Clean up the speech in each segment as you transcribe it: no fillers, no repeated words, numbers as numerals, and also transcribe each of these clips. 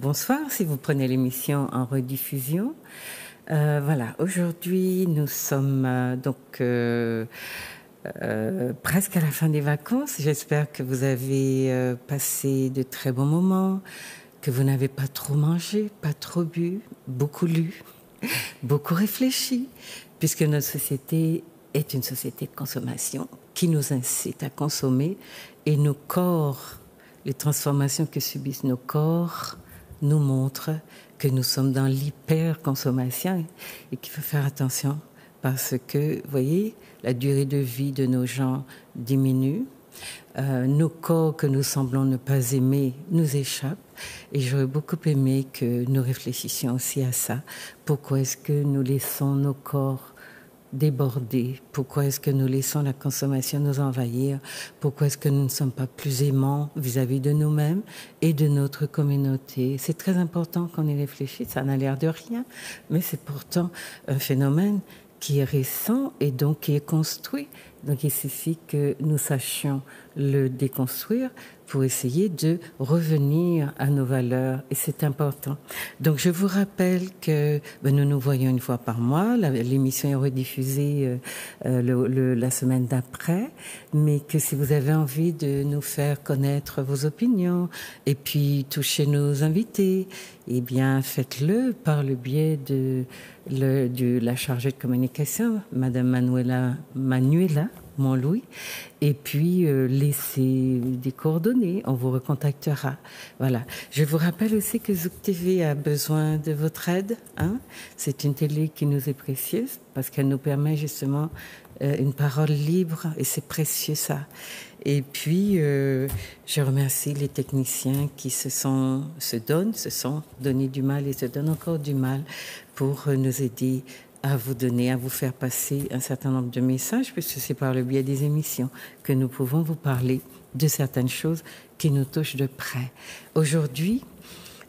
bonsoir si vous prenez l'émission en rediffusion. Voilà, aujourd'hui nous sommes presque à la fin des vacances. J'espère que vous avez passé de très bons moments, que vous n'avez pas trop mangé, pas trop bu, beaucoup lu, beaucoup réfléchi, puisque notre société est une société de consommation qui nous incite à consommer et nos corps, les transformations que subissent nos corps nous montrent que nous sommes dans l'hyperconsommation et qu'il faut faire attention parce que, vous voyez, la durée de vie de nos gens diminue. Nos corps que nous semblons ne pas aimer nous échappent et j'aurais beaucoup aimé que nous réfléchissions aussi à ça. Pourquoi est-ce que nous laissons nos corps déborder? Pourquoi est-ce que nous laissons la consommation nous envahir? Pourquoi est-ce que nous ne sommes pas plus aimants vis-à-vis de nous-mêmes et de notre communauté? C'est très important qu'on y réfléchisse. Ça n'a l'air de rien, mais c'est pourtant un phénomène qui est récent et donc qui est construit. Donc il suffit que nous sachions le déconstruire pour essayer de revenir à nos valeurs et c'est important. Donc je vous rappelle que nous nous voyons une fois par mois, l'émission est rediffusée la semaine d'après, mais que si vous avez envie de nous faire connaître vos opinions et puis toucher nos invités, eh bien faites-le par le biais de la chargée de communication, Madame Manuela Montlouis, et puis laissez des coordonnées, on vous recontactera. Voilà. Je vous rappelle aussi que Zouk TV a besoin de votre aide. C'est une télé qui nous est précieuse parce qu'elle nous permet justement une parole libre et c'est précieux ça. Et puis, je remercie les techniciens qui se sont donnés du mal et se donnent encore du mal pour nous aider à vous faire passer un certain nombre de messages, puisque c'est par le biais des émissions que nous pouvons vous parler de certaines choses qui nous touchent de près. Aujourd'hui,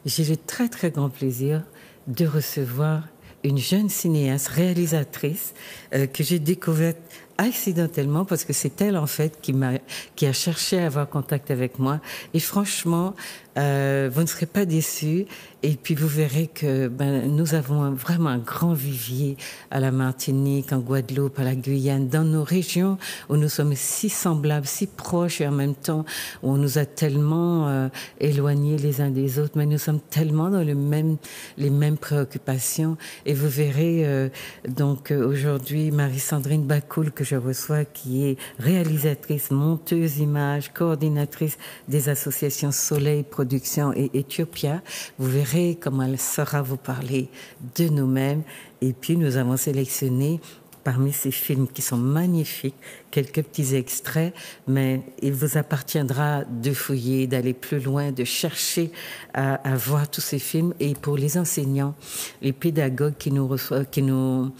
j'ai le très très grand plaisir de recevoir une jeune cinéaste, réalisatrice, que j'ai découverte accidentellement parce que c'est elle en fait qui a cherché à avoir contact avec moi et franchement vous ne serez pas déçus et puis vous verrez que nous avons vraiment un grand vivier à la Martinique, en Guadeloupe, à la Guyane, dans nos régions où nous sommes si semblables, si proches et en même temps où on nous a tellement éloignés les uns des autres, mais nous sommes tellement dans les mêmes préoccupations et vous verrez donc aujourd'hui Marie-Sandrine Bakoul que je reçois qui est réalisatrice, monteuse images, coordinatrice des associations Soleil Production et Ethiopia. Vous verrez comment elle saura vous parler de nous-mêmes. Et puis nous avons sélectionné parmi ces films qui sont magnifiques, quelques petits extraits, mais il vous appartiendra de fouiller, d'aller plus loin, de chercher à voir tous ces films. Et pour les enseignants, les pédagogues qui nous reçoivent, qui nous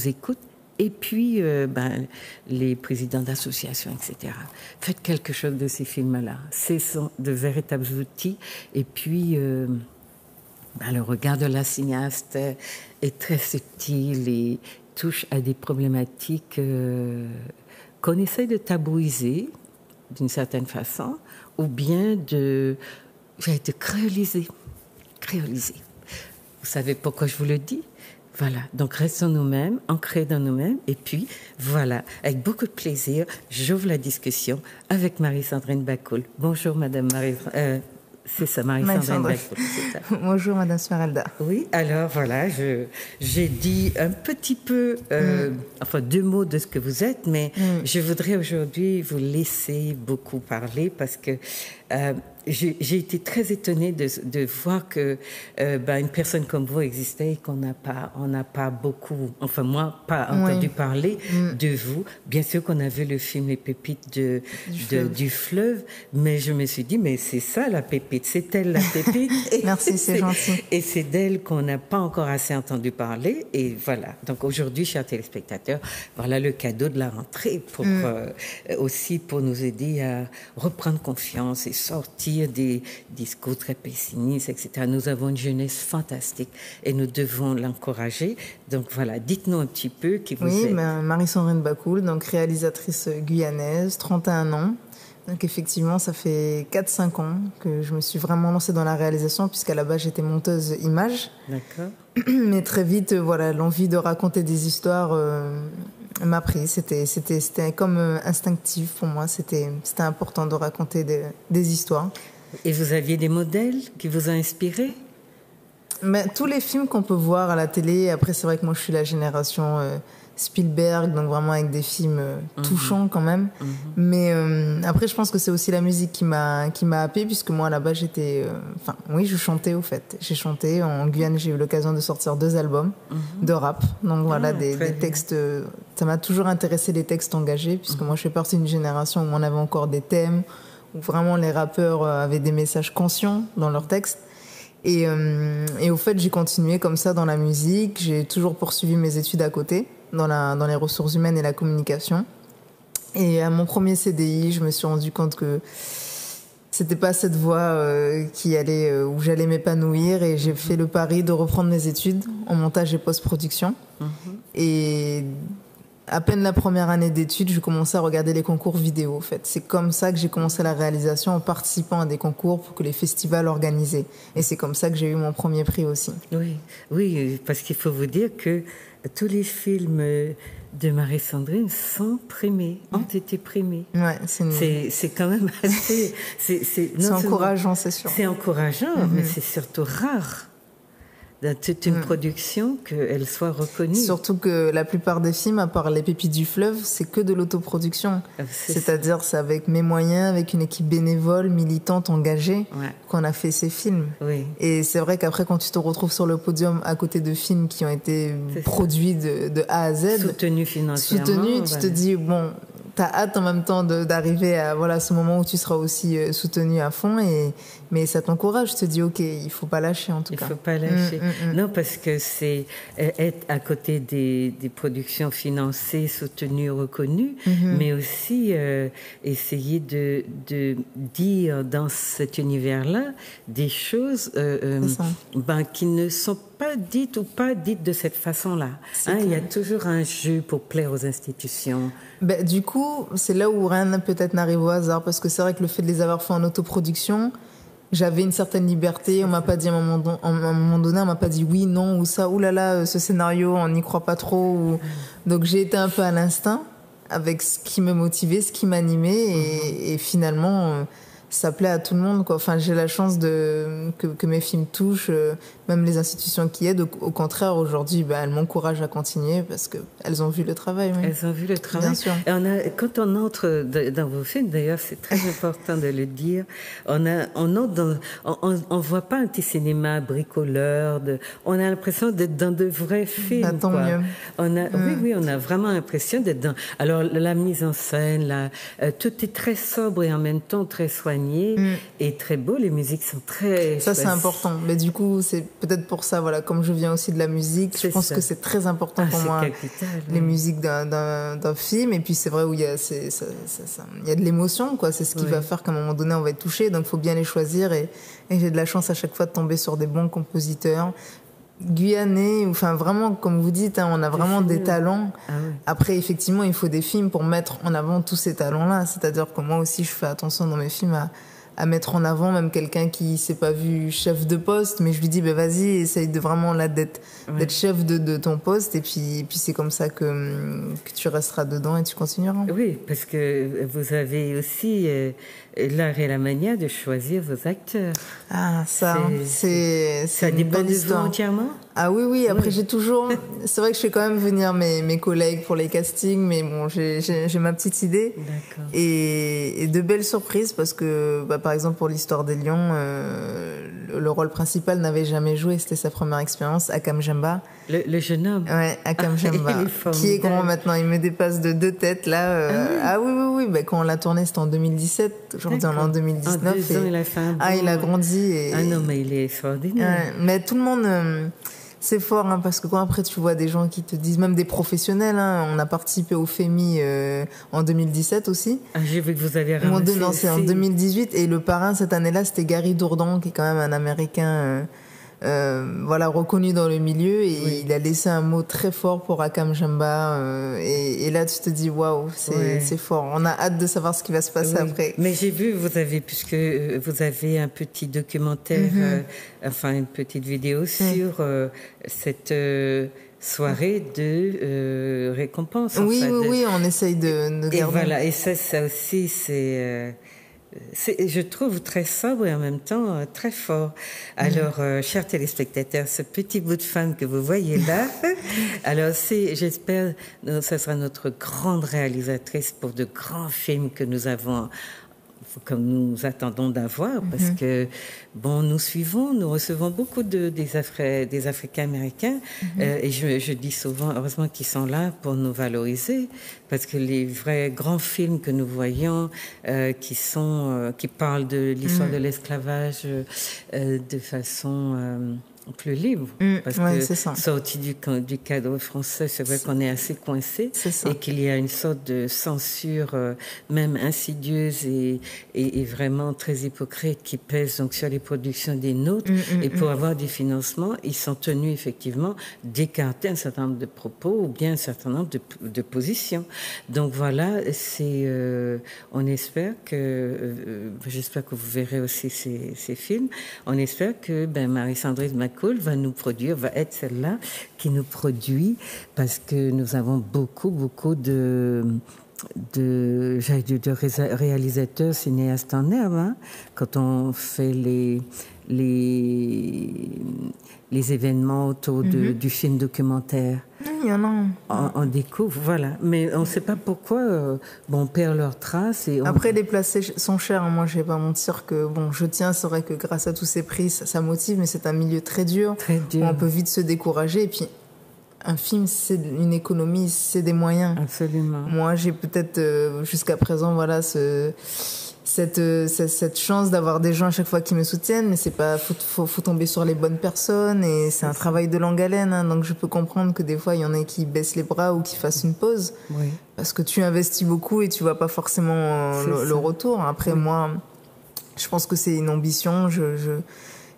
écoutent, et puis les présidents d'associations, etc. Faites quelque chose de ces films-là. Ce sont de véritables outils. Et puis, le regard de la cinéaste est très subtil et touche à des problématiques qu'on essaie de tabouiser d'une certaine façon, ou bien de créoliser. Créoliser. Vous savez pourquoi je vous le dis ? Voilà, donc restons nous-mêmes, ancrés dans nous-mêmes, et puis voilà, avec beaucoup de plaisir, j'ouvre la discussion avec Marie-Sandrine Bakoul. Bonjour Madame c'est ça, Marie-Sandrine Bakoul, c'est ça. Bonjour Madame Smeralda. Oui, alors voilà, j'ai dit un petit peu, deux mots de ce que vous êtes, mais je voudrais aujourd'hui vous laisser beaucoup parler parce que j'ai été très étonnée de voir que une personne comme vous existait et qu'on n'a pas beaucoup, enfin moi, pas entendu parler de vous. Bien sûr qu'on a vu le film Les Pépites du fleuve, mais je me suis dit, mais c'est ça la pépite, c'est elle la pépite. Merci, c'est gentil. Et c'est d'elle qu'on n'a pas encore assez entendu parler. Et voilà, donc aujourd'hui, chers téléspectateurs, voilà le cadeau de la rentrée aussi pour nous aider à reprendre confiance et sortir des discours très pessimistes, etc. Nous avons une jeunesse fantastique et nous devons l'encourager. Donc voilà, dites-nous un petit peu qui vous êtes. Oui, Marie-Sandrine Bakoul, donc réalisatrice guyanaise, 31 ans, Donc effectivement, ça fait 4-5 ans que je me suis vraiment lancée dans la réalisation, puisqu'à la base, j'étais monteuse image. D'accord. Mais très vite, voilà, l'envie de raconter des histoires m'a pris. C'était comme instinctif pour moi. C'était important de raconter des histoires. Et vous aviez des modèles qui vous ont inspiré? Mais tous les films qu'on peut voir à la télé, après c'est vrai que moi je suis la génération Spielberg, donc vraiment avec des films touchants quand même. Mais après je pense que c'est aussi la musique qui m'a happée, puisque moi là-bas j'étais... oui, je chantais au fait. J'ai chanté. En Guyane, j'ai eu l'occasion de sortir 2 albums de rap. Donc voilà, des textes... ça m'a toujours intéressé, les textes engagés, puisque moi je fais partie d'une génération où on avait encore des thèmes, où vraiment les rappeurs avaient des messages conscients dans leurs textes. Et au fait, j'ai continué comme ça dans la musique. J'ai toujours poursuivi mes études à côté, dans les ressources humaines et la communication. Et à mon premier CDI, je me suis rendu compte que c'était pas cette voie où j'allais m'épanouir. Et j'ai fait le pari de reprendre mes études en montage et post-production. Et à peine la première année d'études, je commençais à regarder les concours vidéo, en fait. C'est comme ça que j'ai commencé la réalisation, en participant à des concours pour que les festivals organisaient. Et c'est comme ça que j'ai eu mon premier prix aussi. Oui, parce qu'il faut vous dire que tous les films de Marie-Sandrine sont primés, ont été primés. Ouais, c'est quand même assez... c'est encourageant, c'est sûr. C'est encourageant, mais c'est surtout rare. Dans toute une production, qu'elle soit reconnue. Surtout que la plupart des films, à part Les Pépites du Fleuve, c'est que de l'autoproduction. C'est-à-dire, c'est avec mes moyens, avec une équipe bénévole, militante, engagée, qu'on a fait ces films. Oui. Et c'est vrai qu'après, quand tu te retrouves sur le podium à côté de films qui ont été produits de A à Z, soutenus financièrement, tu te dis, bon, t'as hâte en même temps d'arriver à ce moment où tu seras aussi soutenu à fond, mais ça t'encourage, je te dis ok, il faut pas lâcher en tout cas. Il faut pas lâcher. Non, parce que c'est être à côté des productions financées, soutenues, reconnues, mais aussi essayer de dire dans cet univers-là des choses qui ne sont pas dites ou pas dites de cette façon-là. Il y a toujours un jeu pour plaire aux institutions. Du coup, c'est là où rien peut-être n'arrive au hasard, parce que c'est vrai que le fait de les avoir fait en autoproduction, j'avais une certaine liberté. On m'a pas dit à un moment donné, on m'a pas dit oui, non, ou ça, oulala, ce scénario, on n'y croit pas trop. Donc j'ai été un peu à l'instinct avec ce qui me motivait, ce qui m'animait, et finalement... ça plaît à tout le monde, quoi. Enfin, j'ai la chance que mes films touchent, même les institutions qui aident. Au contraire, aujourd'hui, elles m'encouragent à continuer parce qu'elles ont vu le travail. Oui. Elles ont vu le travail. Bien sûr. Et quand on entre dans vos films, d'ailleurs, c'est très important de le dire, on voit pas un petit cinéma bricoleur. On a l'impression d'être dans de vrais films. Tant mieux. Oui, on a vraiment l'impression d'être dans... Alors, la mise en scène, tout est très sobre et en même temps très soigné. Et très beau, les musiques sont très... Ça, c'est important. Mais du coup, c'est peut-être pour ça, voilà, comme je viens aussi de la musique, je pense que c'est très important pour moi, capital, les musiques d'un film. Et puis, c'est vrai où il y a de l'émotion, quoi. C'est ce qui va faire qu'à un moment donné, on va être touché. Donc, il faut bien les choisir. Et j'ai de la chance à chaque fois de tomber sur des bons compositeurs guyanais, enfin vraiment comme vous dites, on a vraiment des talents. Après effectivement il faut des films pour mettre en avant tous ces talents là, c'est-à-dire que moi aussi je fais attention dans mes films à mettre en avant même quelqu'un qui s'est pas vu chef de poste, mais je lui dis vas-y, essaye de vraiment d'être chef de ton poste, et puis c'est comme ça que tu resteras dedans et tu continueras. Oui, parce que vous avez aussi l'art et la manière de choisir vos acteurs. Ça dépend de vous entièrement. Oui. Après, j'ai toujours... C'est vrai que je fais quand même venir mes collègues pour les castings, mais bon, j'ai ma petite idée. D'accord. Et de belles surprises, parce que, par exemple, pour l'Histoire des Lions, le rôle principal n'avait jamais joué. C'était sa première expérience, Akam Jemba. Le jeune homme. Ouais, Akam Jemba. Qui est grand maintenant. Il me dépasse de 2 têtes, là. Oui. Quand on l'a tourné, c'était en 2017. Aujourd'hui, on est en 2019. En 2 ans, il a fait un bon... il a grandi. Non, mais il est extraordinaire. Mais tout le monde... c'est fort, parce que quand après tu vois des gens qui te disent, même des professionnels, on a participé au FEMI en 2017 aussi. J'ai vu que vous avez ramassé. Non, c'est en 2018, et le parrain cette année-là, c'était Gary Dourdan, qui est quand même un Américain voilà, reconnu dans le milieu, et il a laissé un mot très fort pour Akam Jamba, et là tu te dis waouh, c'est fort. On a hâte de savoir ce qui va se passer après. Mais j'ai vu, puisque vous avez un petit documentaire, enfin une petite vidéo sur cette soirée de récompense. Oui, on essaye de garder. Et voilà, et ça aussi, c'est, je trouve, très sobre et en même temps très fort. Alors, chers téléspectateurs, ce petit bout de femme que vous voyez là, alors j'espère, ça sera notre grande réalisatrice pour de grands films que nous comme nous attendons d'avoir, parce que, bon, nous recevons beaucoup des Africains américains, et je dis souvent, heureusement qu'ils sont là pour nous valoriser, parce que les vrais grands films que nous voyons, qui parlent de l'histoire de l'esclavage de façon plus libre, parce que sorti du cadre français, c'est vrai qu'on est assez coincé, et qu'il y a une sorte de censure même insidieuse et vraiment très hypocrite qui pèse donc sur les productions des nôtres, et pour avoir des financements, ils sont tenus effectivement d'écarter un certain nombre de propos ou bien un certain nombre de positions. Donc voilà, on espère j'espère que vous verrez aussi ces films. On espère que Marie-Sandrine McCool va être celle-là qui nous produit, parce que nous avons beaucoup de réalisateurs cinéastes en herbe, quand on fait les événements autour du film documentaire. Il y en a. On découvre, voilà. Mais on ne sait pas pourquoi on perd leurs traces. Après, les places sont chères. Moi, je ne vais pas mentir que, je tiens, c'est vrai que grâce à tous ces prix, ça motive, mais c'est un milieu très dur. Très dur. On peut vite se décourager. Et puis, un film, c'est une économie, c'est des moyens. Absolument. Moi, j'ai peut-être, jusqu'à présent, voilà, cette chance d'avoir des gens à chaque fois qui me soutiennent, mais c'est pas, faut tomber sur les bonnes personnes, et c'est un travail de longue haleine, donc je peux comprendre que des fois il y en a qui baissent les bras ou qui fassent une pause, parce que tu investis beaucoup et tu vois pas forcément le retour. Après, moi, je pense que c'est une ambition,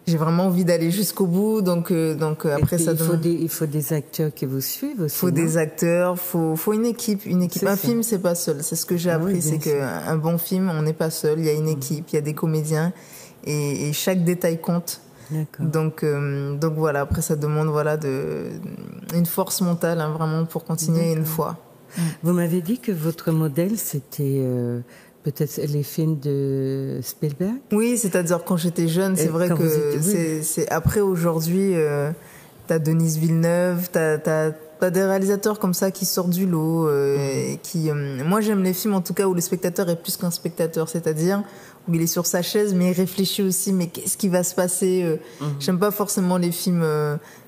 j'ai vraiment envie d'aller jusqu'au bout, donc après ça il faut des acteurs qui vous suivent aussi. Il faut des acteurs, faut une équipe. Un film, c'est pas seul. C'est ce que j'ai appris, c'est qu'un bon film, on n'est pas seul. Il y a une équipe, il y a des comédiens, et chaque détail compte. Donc voilà. Après, ça demande une force mentale, vraiment, pour continuer une fois. Vous m'avez dit que votre modèle, c'était peut-être les films de Spielberg. Oui, c'est-à-dire quand j'étais jeune, c'est vrai que c'est après, aujourd'hui, t'as Denis Villeneuve, t'as des réalisateurs comme ça qui sortent du lot, moi j'aime les films en tout cas où le spectateur est plus qu'un spectateur, c'est-à-dire où il est sur sa chaise mais il réfléchit aussi, mais qu'est-ce qui va se passer. J'aime pas forcément les films,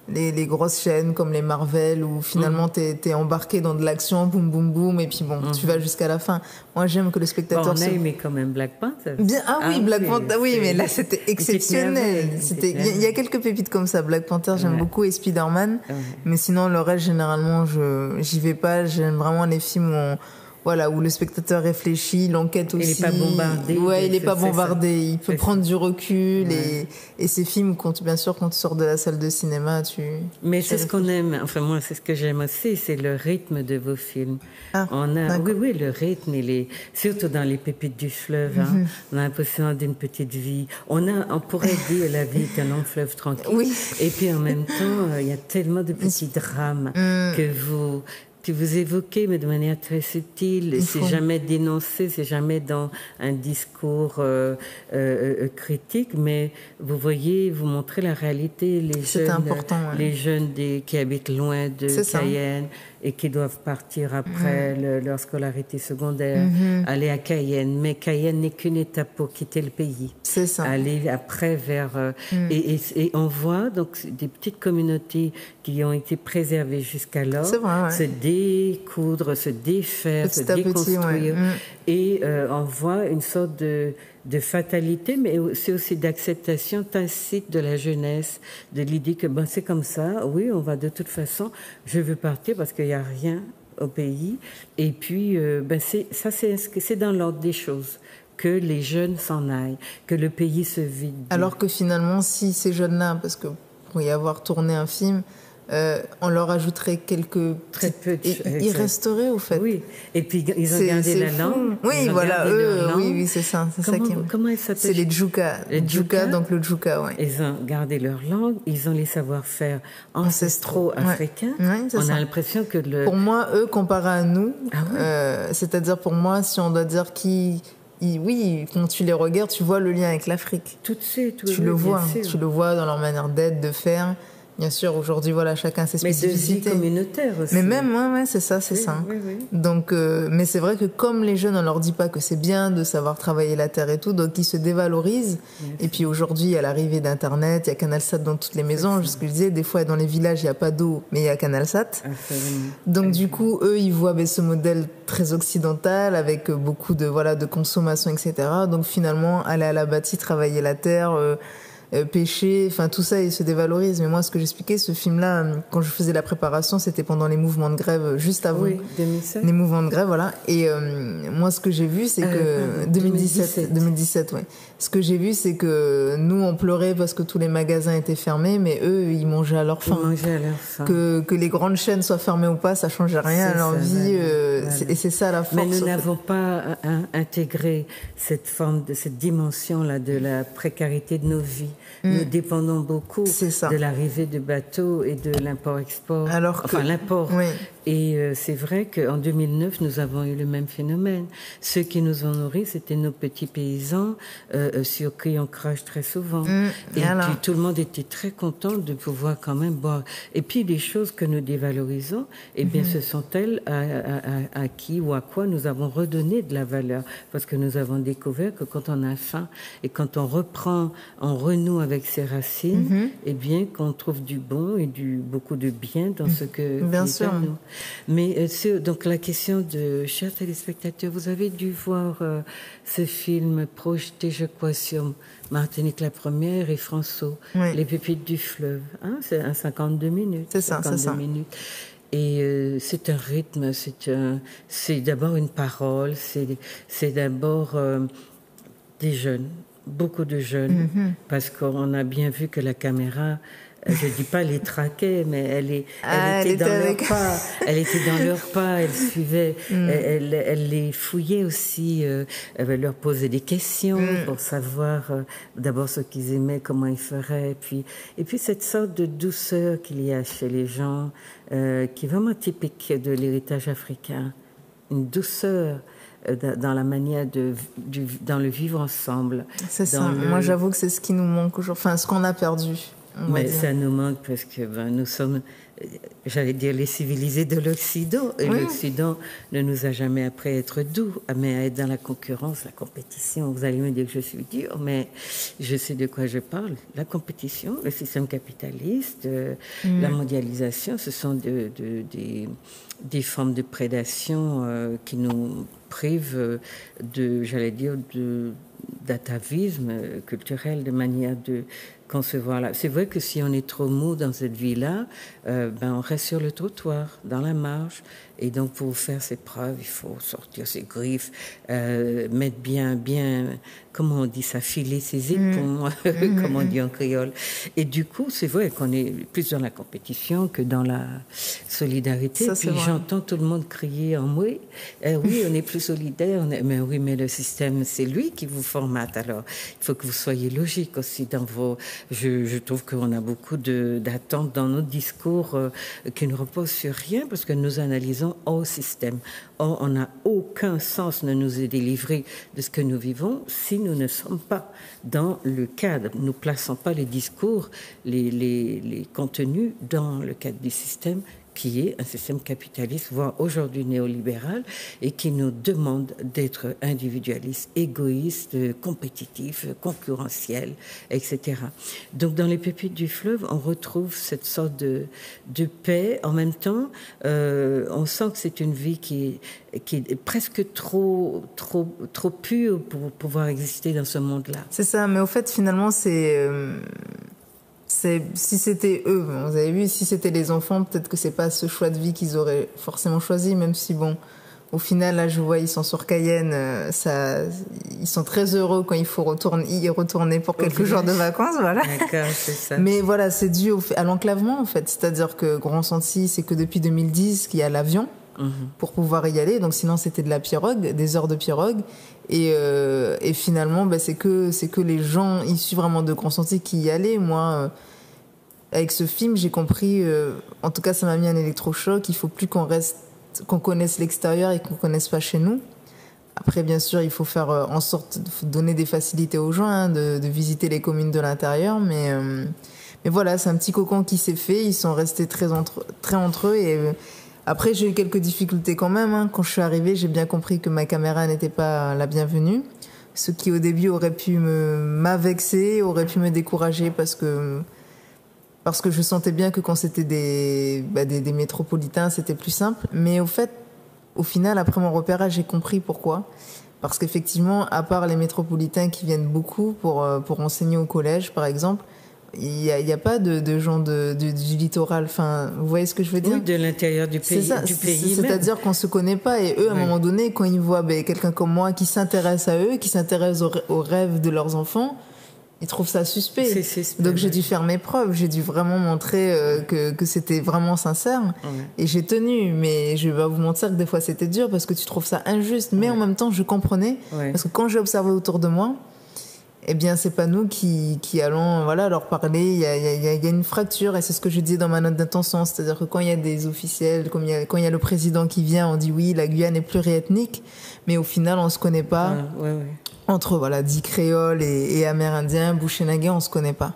les grosses chaînes comme les Marvel, où finalement t'es embarqué dans de l'action, boum boum boum, et puis tu vas jusqu'à la fin. Moi j'aime que le spectateur... on a aimé quand même Black Panther. Black Panther, oui, mais là c'était exceptionnel. Il y a quelques pépites comme ça. Black Panther, j'aime beaucoup, et Spider-Man, mais sinon le reste, généralement, j'y vais pas. J'aime vraiment les films où le spectateur réfléchit, l'enquête aussi. Il n'est pas bombardé. Il n'est pas bombardé. Il peut prendre du recul, et ces films, bien sûr, quand tu sors de la salle de cinéma, Mais c'est ce qu'on aime. Enfin, moi, c'est ce que j'aime aussi, c'est le rythme de vos films. Oui, le rythme, surtout dans les pépites du fleuve, on a l'impression d'une petite vie. On pourrait dire la vie est un long fleuve tranquille. Oui. Et puis en même temps, il y a tellement de petits drames que vous évoquez, mais de manière très subtile. C'est jamais dénoncé, c'est jamais dans un discours critique, mais vous voyez, vous montrez la réalité. Les jeunes qui habitent loin de Cayenne et qui doivent partir après leur scolarité secondaire, aller à Cayenne. Mais Cayenne n'est qu'une étape pour quitter le pays. C'est ça. Aller après vers... et on voit donc des petites communautés qui ont été préservées jusqu'alors se découdre, se défaire, se déconstruire. Et on voit une sorte de fatalité, mais c'est aussi d'acceptation tacite de la jeunesse, de l'idée que c'est comme ça, oui, on va de toute façon, je veux partir parce qu'il n'y a rien au pays. Et puis, c'est dans l'ordre des choses, que les jeunes s'en aillent, que le pays se vide. Alors que finalement, si ces jeunes-là, parce que pour y avoir tourné un film, on leur ajouterait quelques... Très peu de choses. Ils resteraient, au fait. Oui, et puis ils ont gardé la langue. Oui, voilà, oui, c'est ça. Comment ils s'appellent? C'est les Djouka. Les Djouka, donc le Djouka, oui. Ils ont gardé leur langue, ils ont les savoir-faire ancestraux africains. Ouais, on a l'impression que Pour moi, eux, comparé à nous, c'est-à-dire pour moi, si on doit dire qui... Oui, quand tu les regardes, tu vois le lien avec l'Afrique. Tout de suite, tu le vois dans leur manière d'être, de faire. Bien sûr, aujourd'hui, voilà, chacun ses spécificités. Mais de vie communautaire aussi. Mais même, c'est ça. Oui. Donc, mais c'est vrai que comme les jeunes, on leur dit pas que c'est bien de savoir travailler la terre et tout, donc ils se dévalorisent. Et puis aujourd'hui, à l'arrivée d'Internet, il y a CanalSat dans toutes les maisons. Ce que je disais, des fois, dans les villages, il n'y a pas d'eau, mais il y a CanalSat. Donc, du coup, eux, ils voient ce modèle très occidental avec beaucoup de consommation, etc. Donc, finalement, aller à la bâtie, travailler la terre, pêcher, enfin tout ça, il se dévalorise. Mais moi, ce que j'expliquais, ce film-là, quand je faisais la préparation, c'était pendant les mouvements de grève, juste avant. Oui, 2007. Les mouvements de grève, voilà. Et moi, ce que j'ai vu, c'est que 2017, ouais. Ce que j'ai vu, c'est que nous, on pleurait parce que tous les magasins étaient fermés, mais eux, ils mangeaient à leur faim. Que les grandes chaînes soient fermées ou pas, ça changeait rien à leur vie. Et c'est ça la force. Mais nous n'avons pas intégré cette dimension-là de la précarité de nos vies. Nous dépendons beaucoup de l'arrivée de bateaux et de l'import-export. L'import. Oui. Et c'est vrai qu'en 2009, nous avons eu le même phénomène. Ceux qui nous ont nourris, c'était nos petits paysans sur qui on crache très souvent. Et puis tout le monde était très content de pouvoir quand même boire. Et puis les choses que nous dévalorisons, eh bien, ce sont elles à qui ou à quoi nous avons redonné de la valeur. Parce que nous avons découvert que quand on a faim et quand on renoue avec ses racines, eh bien, qu'on trouve du bon et beaucoup de bien dans ce que bien sûr. Nous. Mais donc la question de chers téléspectateurs, vous avez dû voir ce film projeté, je crois, sur Martinique la Première et François, Les Pépites du Fleuve. Hein, c'est un 52 minutes. C'est ça. Minutes. Et c'est un rythme, c'est d'abord une parole, c'est d'abord des jeunes, beaucoup de jeunes, parce qu'on a bien vu que la caméra, je ne dis pas les traquait, mais elle était dans leur pas, elle suivait, elle les fouillait aussi, elle leur posait des questions pour savoir d'abord ce qu'ils aimaient, comment ils feraient, et puis cette sorte de douceur qu'il y a chez les gens, qui est vraiment typique de l'héritage africain, une douceur dans la manière dans le vivre ensemble. C'est ça. Moi, j'avoue que c'est ce qui nous manque aujourd'hui, enfin, ce qu'on a perdu. Mais ça nous manque parce que nous sommes, j'allais dire, les civilisés de l'Occident. Et l'Occident ne nous a jamais appris à être doux, mais à être dans la concurrence, la compétition. Vous allez me dire que je suis dure, mais je sais de quoi je parle. La compétition, le système capitaliste, la mondialisation, ce sont des formes de prédation qui nous privent d'atavisme culturel, de manière de concevoir là. C'est vrai que si on est trop mou dans cette vie-là, on reste sur le trottoir, dans la marge. Et donc, pour faire ses preuves, il faut sortir ses griffes, mettre bien, comment on dit ça, filer ses éponges, comme on dit en créole. Et du coup, c'est vrai qu'on est plus dans la compétition que dans la solidarité. Ça, puis j'entends tout le monde crier en moi, oui, on est plus solidaire, mais le système, c'est lui qui vous formate. Alors, il faut que vous soyez logique aussi dans vos... Je trouve qu'on a beaucoup d'attentes dans nos discours qui ne reposent sur rien, parce que nous analysons au système. Or, on n'a aucun sens de nous est délivré de ce que nous vivons si nous ne sommes pas dans le cadre. Nous ne plaçons pas les discours, les contenus dans le cadre du système qui est un système capitaliste, voire aujourd'hui néolibéral, et qui nous demande d'être individualistes, égoïstes, compétitifs, concurrentiels, etc. Donc, dans les Pépites du Fleuve, on retrouve cette sorte de paix. En même temps, on sent que c'est une vie qui est presque trop pure pour pouvoir exister dans ce monde-là. C'est ça, mais au fait, finalement, si c'était eux, vous avez vu, si c'était les enfants, peut-être que c'est pas ce choix de vie qu'ils auraient forcément choisi, même si bon, Au final, là, je vois, ils sont sur Cayenne. Ils sont très heureux quand il faut y retourner pour quelques jours de vacances, voilà. D'accord, c'est ça. Mais voilà, c'est dû à l'enclavement, en fait. C'est-à-dire que Grand-Santi, c'est que depuis 2010 qu'il y a l'avion pour pouvoir y aller. Donc sinon, c'était de la pirogue, des heures de pirogue. Et finalement, c'est que les gens issus vraiment de Grand-Santi qui y allaient. Moi, avec ce film, j'ai compris, en tout cas, ça m'a mis un électrochoc. Il faut plus qu'on connaisse l'extérieur et qu'on connaisse pas chez nous. Après, bien sûr, il faut faire en sorte de donner des facilités aux gens, de visiter les communes de l'intérieur. Mais voilà, c'est un petit cocon qui s'est fait. Ils sont restés très entre eux. Et après, j'ai eu quelques difficultés quand même. Quand je suis arrivée, j'ai bien compris que ma caméra n'était pas la bienvenue. Ce qui, au début, aurait pu m'avexer, aurait pu me décourager parce que je sentais bien que quand c'était des métropolitains, c'était plus simple. Mais au final, après mon repérage, j'ai compris pourquoi. Parce qu'effectivement, à part les métropolitains qui viennent beaucoup pour enseigner au collège, par exemple, il y a pas de gens du littoral. Enfin, vous voyez ce que je veux dire? Oui, de l'intérieur du pays. C'est-à-dire qu'on se connaît pas. Et eux, à un moment donné, quand ils voient quelqu'un comme moi qui s'intéresse à eux, qui s'intéresse aux rêves de leurs enfants, ils trouvent ça suspect. C'est suspect. Donc j'ai dû faire mes preuves, j'ai dû vraiment montrer que c'était vraiment sincère. Et j'ai tenu, mais je vais pas vous mentir que des fois c'était dur parce que tu trouves ça injuste. Mais en même temps, je comprenais. Parce que quand j'ai observé autour de moi, eh bien, c'est pas nous qui allons leur parler. Il y a une fracture et c'est ce que je disais dans ma note d'intention. C'est-à-dire que quand il y a des officiels, quand il y a le président qui vient, on dit oui, la Guyane est pluriethnique, mais au final, on se connaît pas. Entre dit créole et amérindien, bouchénaguais, on se connaît pas.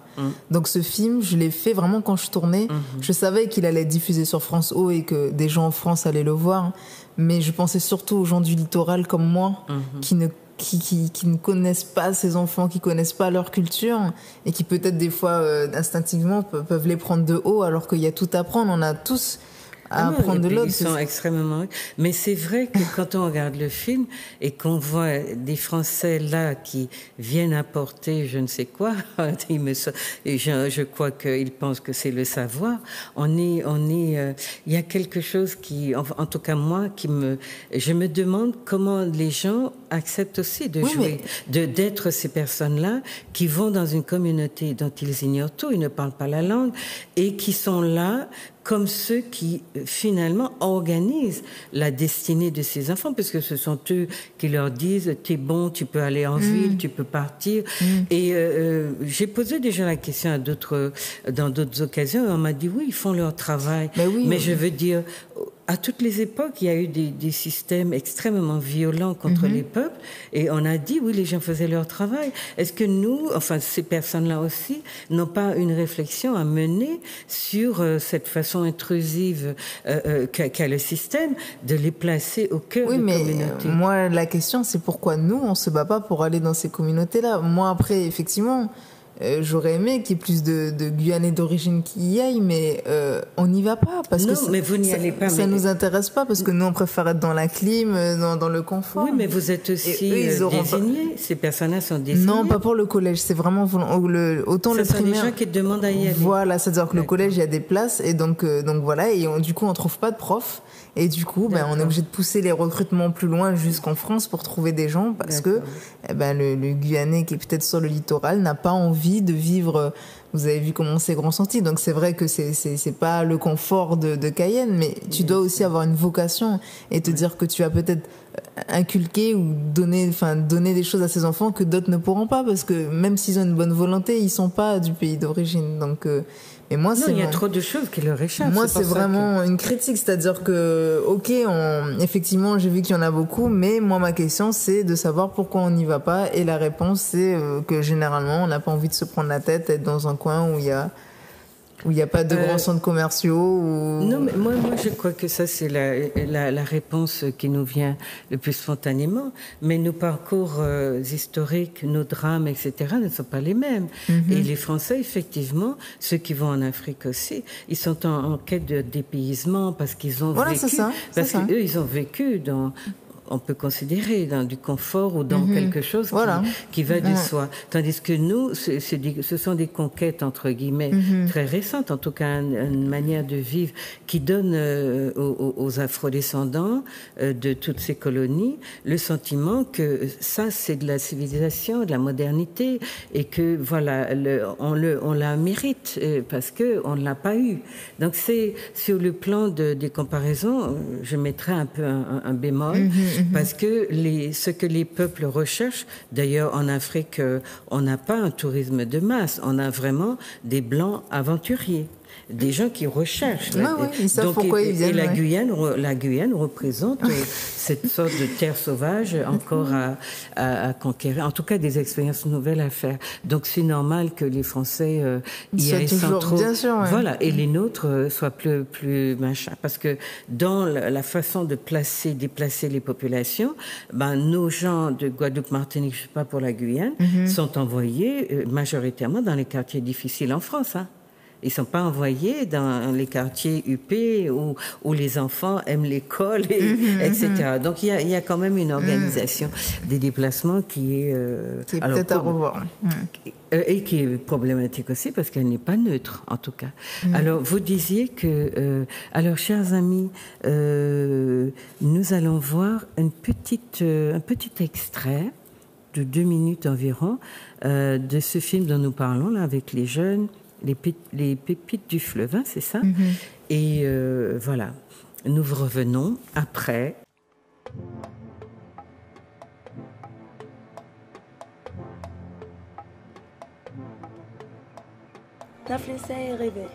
Donc ce film, je l'ai fait vraiment quand je tournais. Je savais qu'il allait être diffusé sur France O et que des gens en France allaient le voir, mais je pensais surtout aux gens du littoral comme moi qui ne connaissent pas ces enfants, qui connaissent pas leur culture et qui peut-être des fois instinctivement peuvent les prendre de haut alors qu'il y a tout à prendre. On a tous à apprendre de l'autre. Ils sont extrêmement... Mais c'est vrai que quand on regarde le film et qu'on voit des Français là qui viennent apporter je ne sais quoi, je crois qu'ils pensent que c'est le savoir. Il y a quelque chose qui, en tout cas moi, je me demande comment les gens acceptent aussi de jouer, d'être ces personnes-là qui vont dans une communauté dont ils ignorent tout, ils ne parlent pas la langue et qui sont là comme ceux qui, finalement, organisent la destinée de ces enfants, parce que ce sont eux qui leur disent « t'es bon, tu peux aller en ville, tu peux partir ». Et j'ai posé déjà la question dans d'autres occasions, et on m'a dit « oui, ils font leur travail ». Mais je veux dire, à toutes les époques, il y a eu des systèmes extrêmement violents contre les peuples, et on a dit « oui, les gens faisaient leur travail ». Est-ce que nous, enfin ces personnes-là aussi, n'ont pas une réflexion à mener sur cette façon intrusive qu'a le système de les placer au cœur de communautés? Moi, la question, c'est pourquoi nous, on se bat pas pour aller dans ces communautés-là. Moi, après, effectivement, j'aurais aimé qu'il y ait plus de Guyanais d'origine qui y aillent, mais on n'y va pas. Parce non, que mais vous n'y allez pas. Ça nous intéresse pas, parce que nous, on préfère être dans la clim, dans le confort. Oui, mais vous êtes aussi désignés. Ces personnes-là sont désignées. Non, pas pour le collège. C'est vraiment autant le primaire. Ce sont des gens qui demandent à y aller. Voilà, c'est-à-dire que le collège, il y a des places, et donc voilà, et du coup, on trouve pas de profs. Et du coup, on est obligé de pousser les recrutements plus loin jusqu'en France pour trouver des gens parce que le Guyanais qui est peut-être sur le littoral n'a pas envie de vivre. Vous avez vu comment c'est Grand-Santi, donc c'est vrai que c'est pas le confort de Cayenne, mais tu dois aussi avoir une vocation et te dire que tu vas peut-être inculquer ou donner des choses à ces enfants que d'autres ne pourront pas, parce que même s'ils ont une bonne volonté, ils sont pas du pays d'origine. Donc et moi, il y a trop de choses qui leur échappent. Moi, c'est vraiment une critique, c'est-à-dire que, effectivement, j'ai vu qu'il y en a beaucoup, mais moi, ma question, c'est de savoir pourquoi on n'y va pas, et la réponse, c'est que généralement, on n'a pas envie de se prendre la tête, être dans un coin où il y a pas de grands centres commerciaux ou... Non, mais moi, je crois que ça, c'est la réponse qui nous vient le plus spontanément. Mais nos parcours historiques, nos drames, etc., ne sont pas les mêmes. Et les Français, effectivement, ceux qui vont en Afrique aussi, ils sont en quête de dépaysement parce qu'ils ont vécu... Parce qu'eux, ils ont vécu on peut considérer dans du confort ou dans quelque chose qui va de soi. Tandis que nous, ce sont des conquêtes, entre guillemets, très récentes, en tout cas une manière de vivre qui donne aux afrodescendants de toutes ces colonies le sentiment que ça, c'est de la civilisation, de la modernité, et que voilà, on la mérite parce qu'on ne l'a pas eu. Donc c'est sur le plan des comparaisons, je mettrais un peu un bémol, parce que ce que les peuples recherchent, d'ailleurs en Afrique, on n'a pas un tourisme de masse, on a vraiment des blancs aventuriers. Des gens qui recherchent. Ils savent pourquoi ils viennent. Et la Guyane représente cette sorte de terre sauvage encore à conquérir. En tout cas, des expériences nouvelles à faire. Donc, c'est normal que les Français y aillent sans trop. Bien sûr, Voilà, et les nôtres soient plus machin. Parce que dans la façon de déplacer les populations, nos gens de Guadeloupe, Martinique, je sais pas pour la Guyane, sont envoyés majoritairement dans les quartiers difficiles en France. Ils ne sont pas envoyés dans les quartiers huppés où les enfants aiment l'école, etc. Donc, il y a quand même une organisation des déplacements qui est peut-être à revoir. Et qui est problématique aussi parce qu'elle n'est pas neutre, en tout cas. Alors, vous disiez que... alors, chers amis, nous allons voir un petit extrait de 2 minutes environ de ce film dont nous parlons, là, avec les jeunes... Les pépites du fleuve, c'est ça? Et voilà, nous revenons après. Na França é rebe.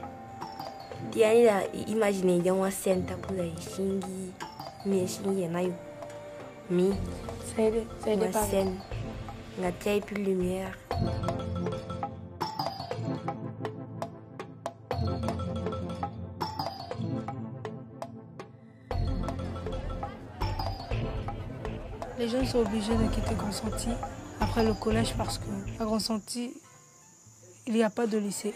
Tiani da imagine de uma senta por aí, xingi, me xingi na eu. Mi. C'est de scène. Na taille plus lumière. Les jeunes sont obligés de quitter Grand Senti après le collège parce qu'à Grand Senti, il n'y a pas de lycée.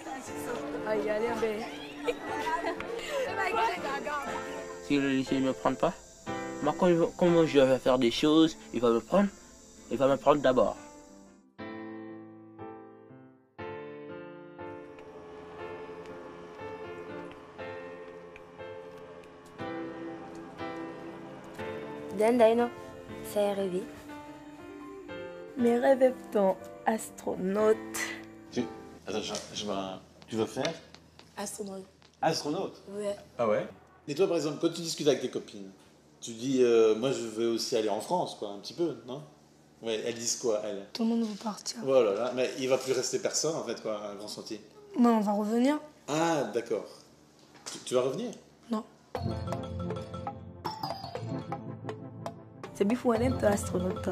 Si le lycée ne me prend pas, moi quand je vais faire des choses, il va me prendre d'abord. Dandaino, c'est rêvé. Mes rêves sont astronaute. Tu veux faire Astronaute. Astronaute? Ouais. Ah ouais? Et toi, par exemple, quand tu discutes avec tes copines, tu dis, moi, je veux aussi aller en France, quoi, un petit peu, non? Ouais, elles disent quoi, elles? Tout le monde veut partir. Voilà, là, mais il va plus rester personne, en fait, quoi, à Grand Sentier. Non, on va revenir. Ah, d'accord. Tu vas revenir? Non. C'est bien pour un astronaute.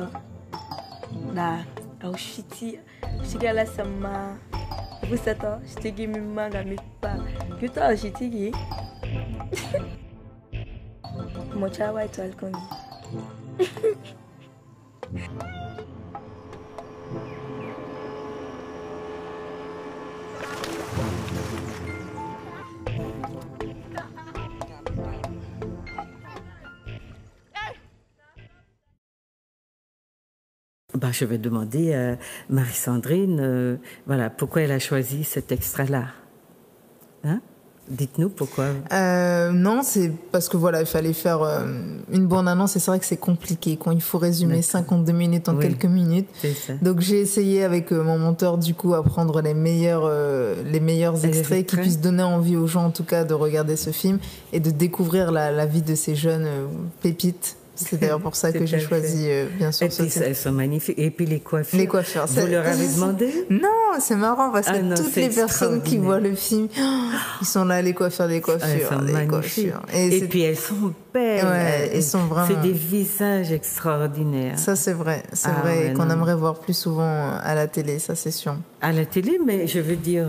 Là, au chiti, je suis là, ça m'a. Vous savez, je t'ai dit, mais pas. Je t'ai dit, mon travail est tout comme Je vais demander à Marie-Sandrine, voilà, pourquoi elle a choisi cet extrait-là. Hein? Dites-nous pourquoi. Non, c'est parce que voilà, il fallait faire une bande-annonce et c'est vrai que c'est compliqué quand il faut résumer 52 minutes en quelques minutes. C'est ça. Donc j'ai essayé avec mon monteur du coup à prendre les meilleurs extraits qui puissent donner envie aux gens en tout cas de regarder ce film et de découvrir la vie de ces jeunes pépites. C'est d'ailleurs pour ça que j'ai choisi, bien sûr, ce film. Elles sont magnifiques. Et puis les coiffures. Les coiffures. Vous leur avez demandé? Non, c'est marrant parce que toutes les personnes qui voient le film, ils sont là, les coiffures, les coiffures. Elles sont magnifiques. Et puis elles sont belles. Ouais, elles sont vraiment... C'est des visages extraordinaires. Ça, c'est vrai. C'est vrai et qu'on aimerait voir plus souvent à la télé, ça, c'est sûr. À la télé, mais je veux dire...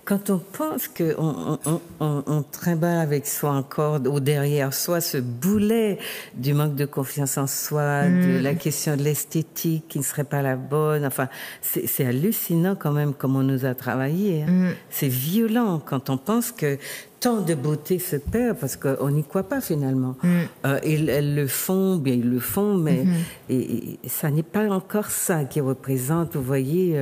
Quand on pense qu'on trimballe avec soi encore, ou derrière soi, ce boulet du manque de confiance en soi, de la question de l'esthétique qui ne serait pas la bonne, enfin, c'est hallucinant quand même comme on nous a travaillé. Hein. C'est violent quand on pense que tant de beauté se perd parce qu'on n'y croit pas finalement. Elles le font, bien ils le font, mais et ça n'est pas encore ça qui représente, vous voyez.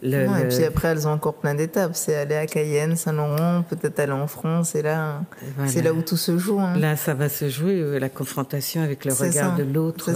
Et puis après, elles ont encore plein d'étapes. C'est aller à Cayenne, Saint-Laurent, peut-être aller en France, et là, c'est là où tout se joue. Hein. Là, ça va se jouer, la confrontation avec le regard de l'autre.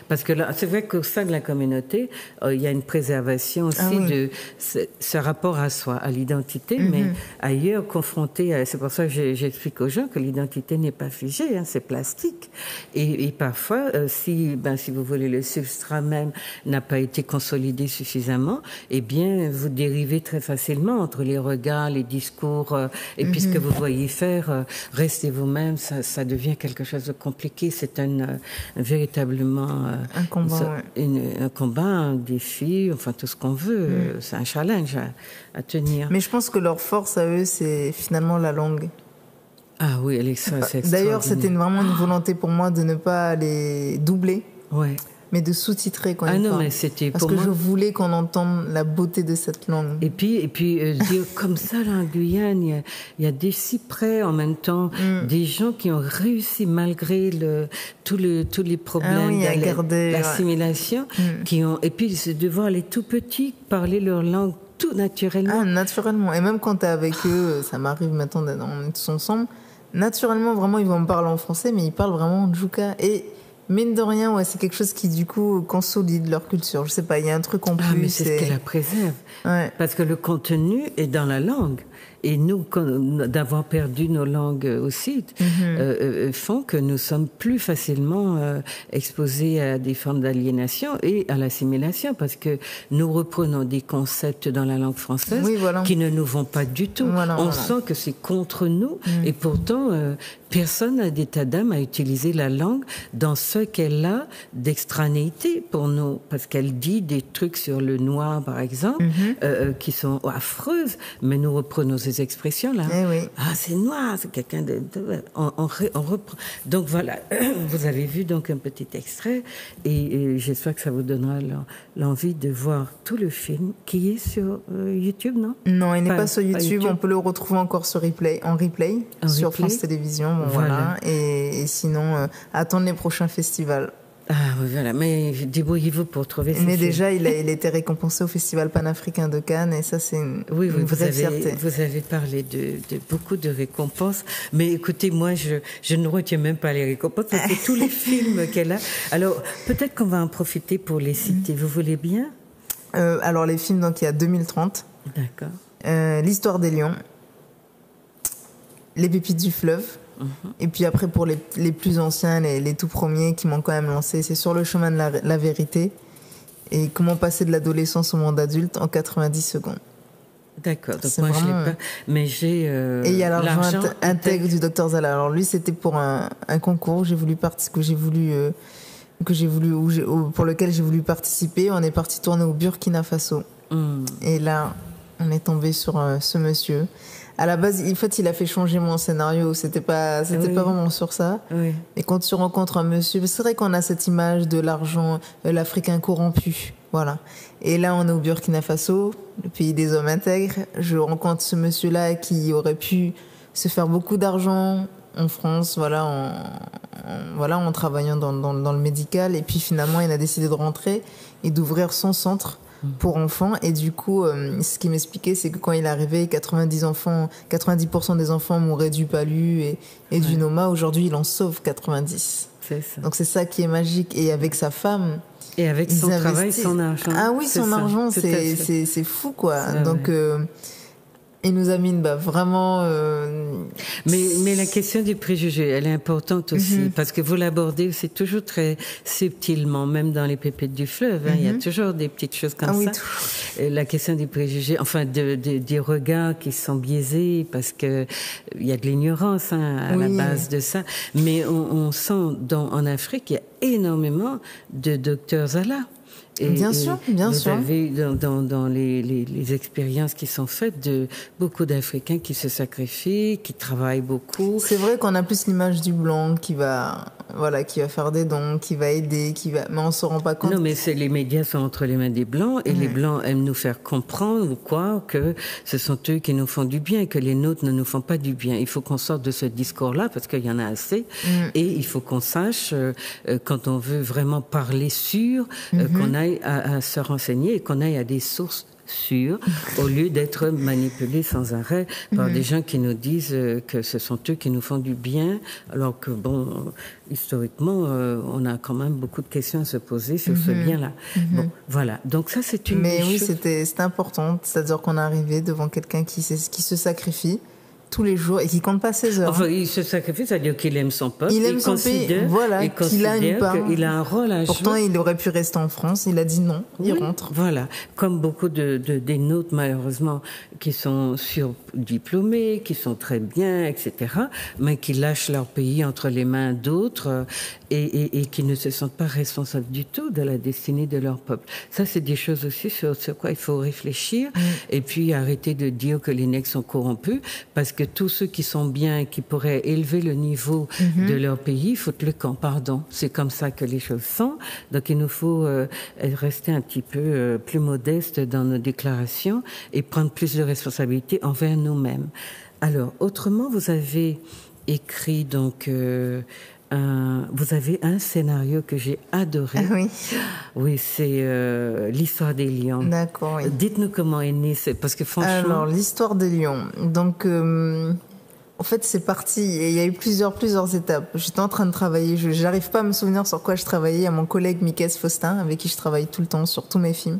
Parce que là, c'est vrai qu'au sein de la communauté, il y a une préservation aussi de ce rapport à soi, à l'identité, mais ailleurs, confronté à... C'est pour ça que j'explique aux gens que l'identité n'est pas figée, hein, c'est plastique. Et parfois, si vous voulez, le substrat même n'a pas été consolidé suffisamment, eh bien, vous dérivez très facilement entre les regards, les discours, et puis ce que vous voyez faire, restez vous-même, ça devient quelque chose de compliqué. C'est véritablement un combat, un combat, un défi, enfin tout ce qu'on veut. C'est un challenge à tenir. Mais je pense que leur force à eux, c'est finalement la langue. Ah oui, elle est ça, c'est D'ailleurs, c'était vraiment une volonté pour moi de ne pas les doubler, mais de sous-titrer quand ils parlent. Mais c'était parce que je voulais qu'on entende la beauté de cette langue. Et puis dire comme ça, là, en Guyane, il y a des cyprès en même temps, des gens qui ont réussi malgré tous les problèmes d'assimilation, et puis de voir les tout petits parler leur langue tout naturellement. Naturellement. Et même quand t'es avec eux, ça m'arrive maintenant, on est tous ensemble, naturellement, vraiment, ils vont me parler en français, mais ils parlent vraiment en djouka. Et mine de rien, c'est quelque chose qui, du coup, consolide leur culture. Je sais pas, il y a un truc en plus. Mais c'est ce qui la préserve. Parce que le contenu est dans la langue. Et nous, d'avoir perdu nos langues aussi, font que nous sommes plus facilement exposés à des formes d'aliénation et à l'assimilation, parce que nous reprenons des concepts dans la langue française qui ne nous vont pas du tout. On sent que c'est contre nous, et pourtant, personne n'a d'état d'âme à utiliser la langue dans ce qu'elle a d'extranéité pour nous, parce qu'elle dit des trucs sur le noir, par exemple, qui sont affreuses, mais nous reprenons ces expressions-là. Ah, c'est noir, c'est quelqu'un de... On reprend. Donc voilà, vous avez vu donc un petit extrait, et j'espère que ça vous donnera l'envie de voir tout le film qui est sur YouTube, non? Non, il n'est pas sur YouTube. On peut le retrouver encore sur en replay sur France Télévisions. Voilà. Et sinon, attendre les prochains festivals. Ah oui, voilà, mais débrouillez-vous pour trouver ce film. Déjà, il a été récompensé au Festival panafricain de Cannes, et ça, c'est une vraie fierté. Vous avez parlé de beaucoup de récompenses, mais écoutez, moi, je ne retiens même pas les récompenses, parce que tous les films qu'elle a... Alors, peut-être qu'on va en profiter pour les citer. Vous voulez bien? Alors, les films, donc, il y a 2030. D'accord. L'Histoire des lions. Les pépites du fleuve. Et puis après, pour les plus anciens, les tout premiers qui m'ont quand même lancé, c'est Sur le chemin de la vérité et Comment passer de l'adolescence au monde adulte en 90 secondes. D'accord, donc moi je l'ai pas, mais j'ai et il y a l'argent intègre du Dr Zala. Alors lui, c'était pour un concours pour lequel j'ai voulu participer. On est parti tourner au Burkina Faso. Et là, on est tombé sur ce monsieur. À la base, en fait, il a fait changer mon scénario. C'était pas vraiment sur ça. Et quand tu rencontres un monsieur, c'est vrai qu'on a cette image de l'argent, l'Africain corrompu. Voilà. Et là, on est au Burkina Faso, le pays des hommes intègres. Je rencontre ce monsieur-là qui aurait pu se faire beaucoup d'argent en France, en travaillant dans le médical. Et puis finalement, il a décidé de rentrer et d'ouvrir son centre pour enfants. Et du coup, ce qu'il m'expliquait, c'est que quand il est arrivé, 90% des enfants mouraient du palu et du Noma. Aujourd'hui, il en sauve 90. C'est ça. Donc c'est ça qui est magique. Et avec sa femme... Et avec son travail, son argent. Ah oui, son argent, c'est fou, quoi. Donc... il nous a mis vraiment... Mais la question du préjugé, elle est importante aussi, parce que vous l'abordez, c'est toujours très subtilement, même dans les pépites du fleuve, il y a toujours des petites choses comme ça. La question du préjugé, enfin des regards qui sont biaisés, parce que il y a de l'ignorance à la base de ça. Mais on sent en Afrique, il y a énormément de docteurs Zala. Bien sûr, bien sûr. Vous avez dans les expériences qui sont faites de beaucoup d'Africains qui se sacrifient, qui travaillent beaucoup. C'est vrai qu'on a plus l'image du blanc qui va faire des dons, qui va aider, mais on se rend pas compte. Non, mais les médias sont entre les mains des blancs et les blancs aiment nous faire comprendre ou quoi que ce sont eux qui nous font du bien et que les nôtres ne nous font pas du bien. Il faut qu'on sorte de ce discours-là parce qu'il y en a assez et il faut qu'on sache quand on veut vraiment parler sûr qu'on aille à se renseigner et qu'on aille à des sources sûres au lieu d'être manipulés sans arrêt par des gens qui nous disent que ce sont eux qui nous font du bien alors que bon, historiquement on a quand même beaucoup de questions à se poser sur ce bien-là. Bon, voilà, donc ça c'est une mais oui, c'était important, c'est-à-dire qu'on est arrivé devant quelqu'un qui se sacrifie tous les jours et qui compte pas ses heures. Enfin, il se sacrifie, c'est-à-dire qu'il aime son peuple. Il aime son pays, voilà, qu'il a une part. Il a un rôle à jouer. Pourtant, il aurait pu rester en France. Il a dit non, il rentre. Voilà, comme beaucoup des nôtres, malheureusement, qui sont surdiplômés, qui sont très bien, etc., mais qui lâchent leur pays entre les mains d'autres et qui ne se sentent pas responsables du tout de la destinée de leur peuple. Ça, c'est des choses aussi sur quoi il faut réfléchir et puis arrêter de dire que les nègres sont corrompus parce que tous ceux qui sont bien, qui pourraient élever le niveau de leur pays, foutent le camp, pardon. C'est comme ça que les choses sont. Donc il nous faut rester un petit peu plus modeste dans nos déclarations et prendre plus de responsabilités envers nous-mêmes. Alors, autrement, vous avez écrit donc... vous avez un scénario que j'ai adoré. Oui. Oui, c'est l'histoire des lions. D'accord, oui. Dites-nous comment est né, parce que franchement... Alors, l'histoire des lions. Donc, en fait, c'est parti. Et il y a eu plusieurs étapes. J'étais en train de travailler. J'arrive pas à me souvenir sur quoi je travaillais. Il y a mon collègue Mickaël Faustin, avec qui je travaille tout le temps sur tous mes films,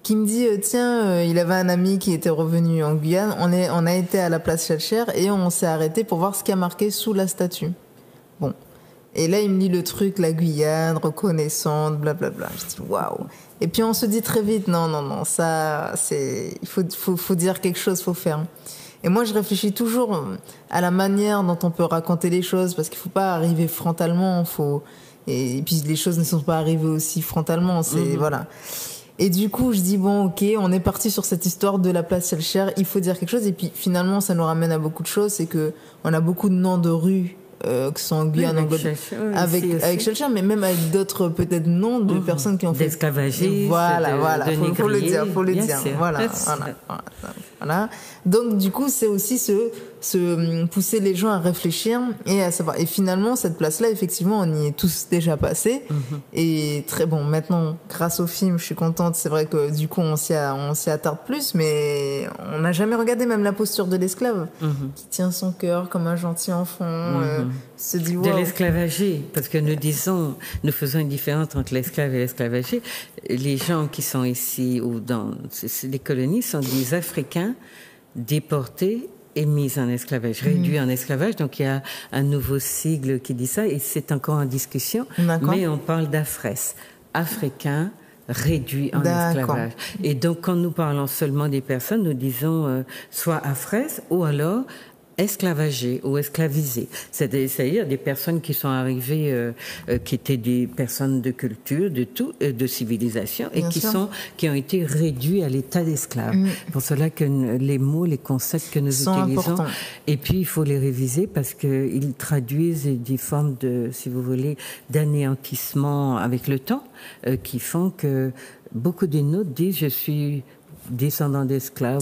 qui me dit tiens, il avait un ami qui était revenu en Guyane. On a été à la place Schellcher et on s'est arrêté pour voir ce qui a marqué sous la statue. Bon. Et là, il me dit le truc, la Guyane, reconnaissante, blablabla. Je dis waouh. Et puis on se dit très vite, non, ça, il faut dire quelque chose, faut faire. Et moi, je réfléchis toujours à la manière dont on peut raconter les choses, parce qu'il faut pas arriver frontalement, et puis les choses ne sont pas arrivées aussi frontalement, voilà. Et du coup, je dis bon, ok, on est parti sur cette histoire de la place Schellcher, il faut dire quelque chose. Et puis finalement, ça nous ramène à beaucoup de choses, c'est que on a beaucoup de noms de rues qui sont en Guyane, avec Schellcher, mais même avec d'autres peut-être noms de personnes qui ont fait d'esclavagistes, voilà, faut le dire, sûr. voilà. Donc du coup, c'est aussi se pousser les gens à réfléchir et à savoir. Et finalement, cette place-là, effectivement, on y est tous déjà passés. Et très bon. Maintenant, grâce au film, je suis contente. C'est vrai que du coup, on s'y attarde plus, mais on n'a jamais regardé même la posture de l'esclave qui tient son cœur comme un gentil enfant. Se dit wow. De l'esclavagé, parce que nous faisons une différence entre l'esclave et l'esclavagé. Les gens qui sont ici ou dans les colonies sont des Africains déportés et mis en esclavage, réduits en esclavage. Donc il y a un nouveau sigle qui dit ça et c'est encore en discussion. Mais on parle d'AFRES, Africains réduits en esclavage. Et donc quand nous parlons seulement des personnes, nous disons soit AFRES ou alors esclavagés ou esclavisés. C'est-à-dire des personnes qui sont arrivées, qui étaient des personnes de culture, de civilisation, et qui ont été réduits à l'état d'esclaves. Pour cela que les mots, les concepts que nous utilisons, importants. Et puis il faut les réviser parce qu'ils traduisent des formes de, si vous voulez, d'anéantissement avec le temps, qui font que beaucoup des nôtres disent je suis descendants d'esclaves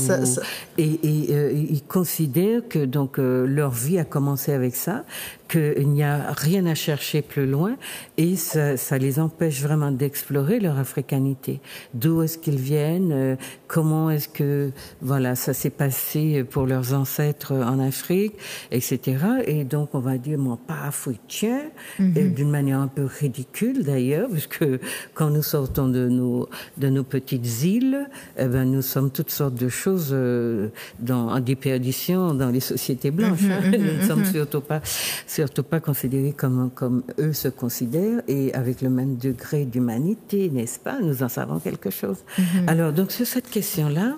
et ils considèrent que donc leur vie a commencé avec ça, qu'il n'y a rien à chercher plus loin et ça les empêche vraiment d'explorer leur africanité. D'où est-ce qu'ils viennent, comment est-ce que voilà ça s'est passé pour leurs ancêtres en Afrique, etc. Et donc on va dire mon père africain d'une manière un peu ridicule d'ailleurs, parce que quand nous sortons de nos petites îles, nous sommes toutes sortes de choses en déperdition dans les sociétés blanches. Nous ne sommes surtout pas considérés comme eux se considèrent et avec le même degré d'humanité, n'est-ce pas? Nous en savons quelque chose. Alors, donc, sur cette question-là,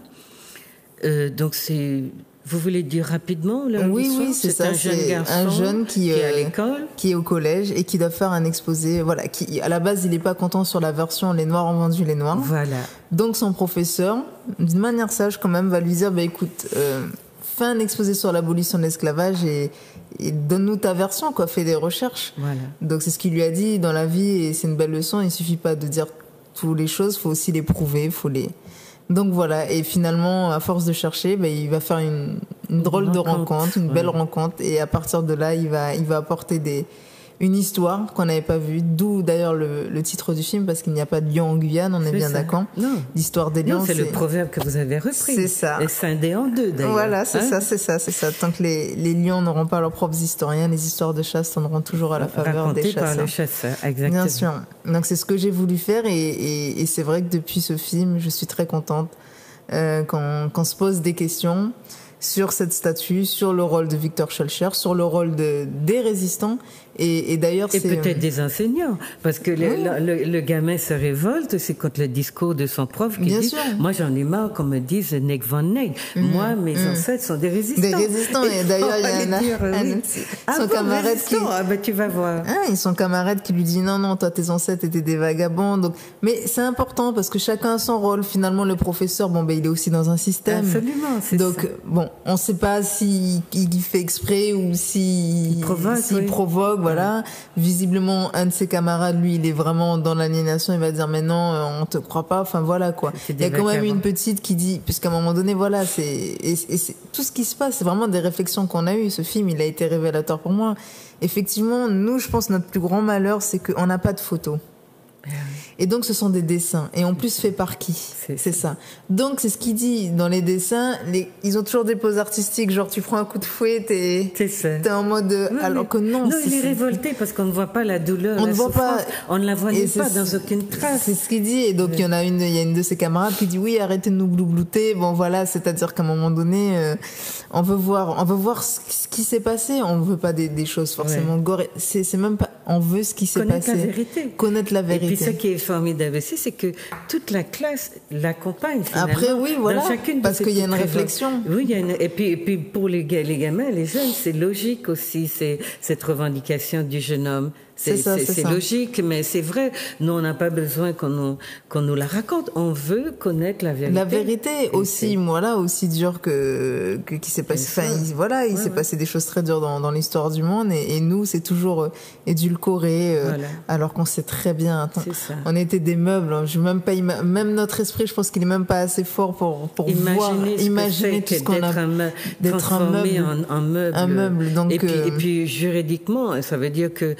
donc c'est Vous voulez dire rapidement Oui, c'est ça. Un jeune garçon un jeune qui est à l'école, qui est au collège et qui doit faire un exposé. Voilà, qui à la base il n'est pas content sur la version les Noirs ont vendu les Noirs. Voilà. Donc son professeur, d'une manière sage quand même, va lui dire écoute, fais un exposé sur l'abolition de l'esclavage et donne-nous ta version, quoi. Fais des recherches. Voilà. Donc c'est ce qu'il lui a dit dans la vie et c'est une belle leçon. Il suffit pas de dire toutes les choses, faut aussi les prouver, faut les. Donc voilà, et finalement, à force de chercher, il va faire une drôle de rencontre, une belle rencontre, et à partir de là, il va apporter une histoire qu'on n'avait pas vue, d'où d'ailleurs le titre du film, parce qu'il n'y a pas de lion en Guyane, on est bien d'accord. L'histoire des lions, c'est le proverbe que vous avez repris. C'est ça. Et scindé en deux, d'ailleurs. Voilà, c'est ça. Tant que les lions n'auront pas leurs propres historiens, les histoires de chasse tourneront toujours à la faveur des chasseurs. Par le chasseur, exactement. Bien sûr. Donc c'est ce que j'ai voulu faire, et c'est vrai que depuis ce film, je suis très contente qu'on se pose des questions sur cette statue, sur le rôle de Victor Schœlcher, sur le rôle des résistants. Et d'ailleurs, c'est peut-être des enseignants, parce que le gamin se révolte, c'est contre le discours de son prof qui dit moi j'en ai marre qu'on me dise Neg van Neg. Moi, mes ancêtres sont des résistants. Des résistants, et d'ailleurs, il y a son camarade qui. Tu vas voir. Et son camarade qui lui dit non, toi tes ancêtres étaient des vagabonds. Donc, mais c'est important parce que chacun a son rôle. Finalement, le professeur, il est aussi dans un système. Absolument, c'est donc, ça. On ne sait pas s'il fait exprès ou s'il provoque. Voilà. Visiblement, un de ses camarades, lui, il est vraiment dans l'aliénation. Il va dire, mais non, on te croit pas. Enfin, voilà, quoi. Il y a quand même une petite qui dit, puisqu'à un moment donné, voilà, c'est tout ce qui se passe, c'est vraiment des réflexions qu'on a eues. Ce film, il a été révélateur pour moi. Effectivement, nous, je pense, notre plus grand malheur, c'est qu'on n'a pas de photos. Et donc, ce sont des dessins. Et en plus, fait par qui? C'est ça. Donc, c'est ce qu'il dit dans les dessins. Ils ont toujours des poses artistiques. Genre, tu prends un coup de fouet, t'es en mode... alors que non. Non, il est révolté parce qu'on ne voit pas la douleur, on ne voit pas. On ne la voit pas dans aucune trace. C'est ce qu'il dit. Et donc, il y a une de ses camarades qui dit, oui, arrêtez de nous glouglouter. Bon, voilà. C'est-à-dire qu'à un moment donné, on veut voir ce qui s'est passé. On ne veut pas des choses forcément gore. C'est même pas... On veut ce qui s'est passé. Connaître la vérité. Et puis, ce qui est formidable aussi, c'est que toute la classe l'accompagne finalement. Après, oui, voilà, parce qu'il y a une réflexion. Oui, il y a et puis pour les gamins, les jeunes, c'est logique aussi, c'est cette revendication du jeune homme. C'est logique, mais c'est vrai. Nous, on n'a pas besoin qu'on nous la raconte. On veut connaître la vérité. La vérité aussi, aussi dure qui s'est passé. Enfin, il s'est passé des choses très dures dans l'histoire du monde, et nous, c'est toujours édulcoré, alors qu'on sait très bien. Attends, on était des meubles. Je même pas même notre esprit, je pense qu'il est même pas assez fort pour imaginer tout ce qu'on a d'être en meuble. Un meuble. Donc et puis juridiquement, ça veut dire que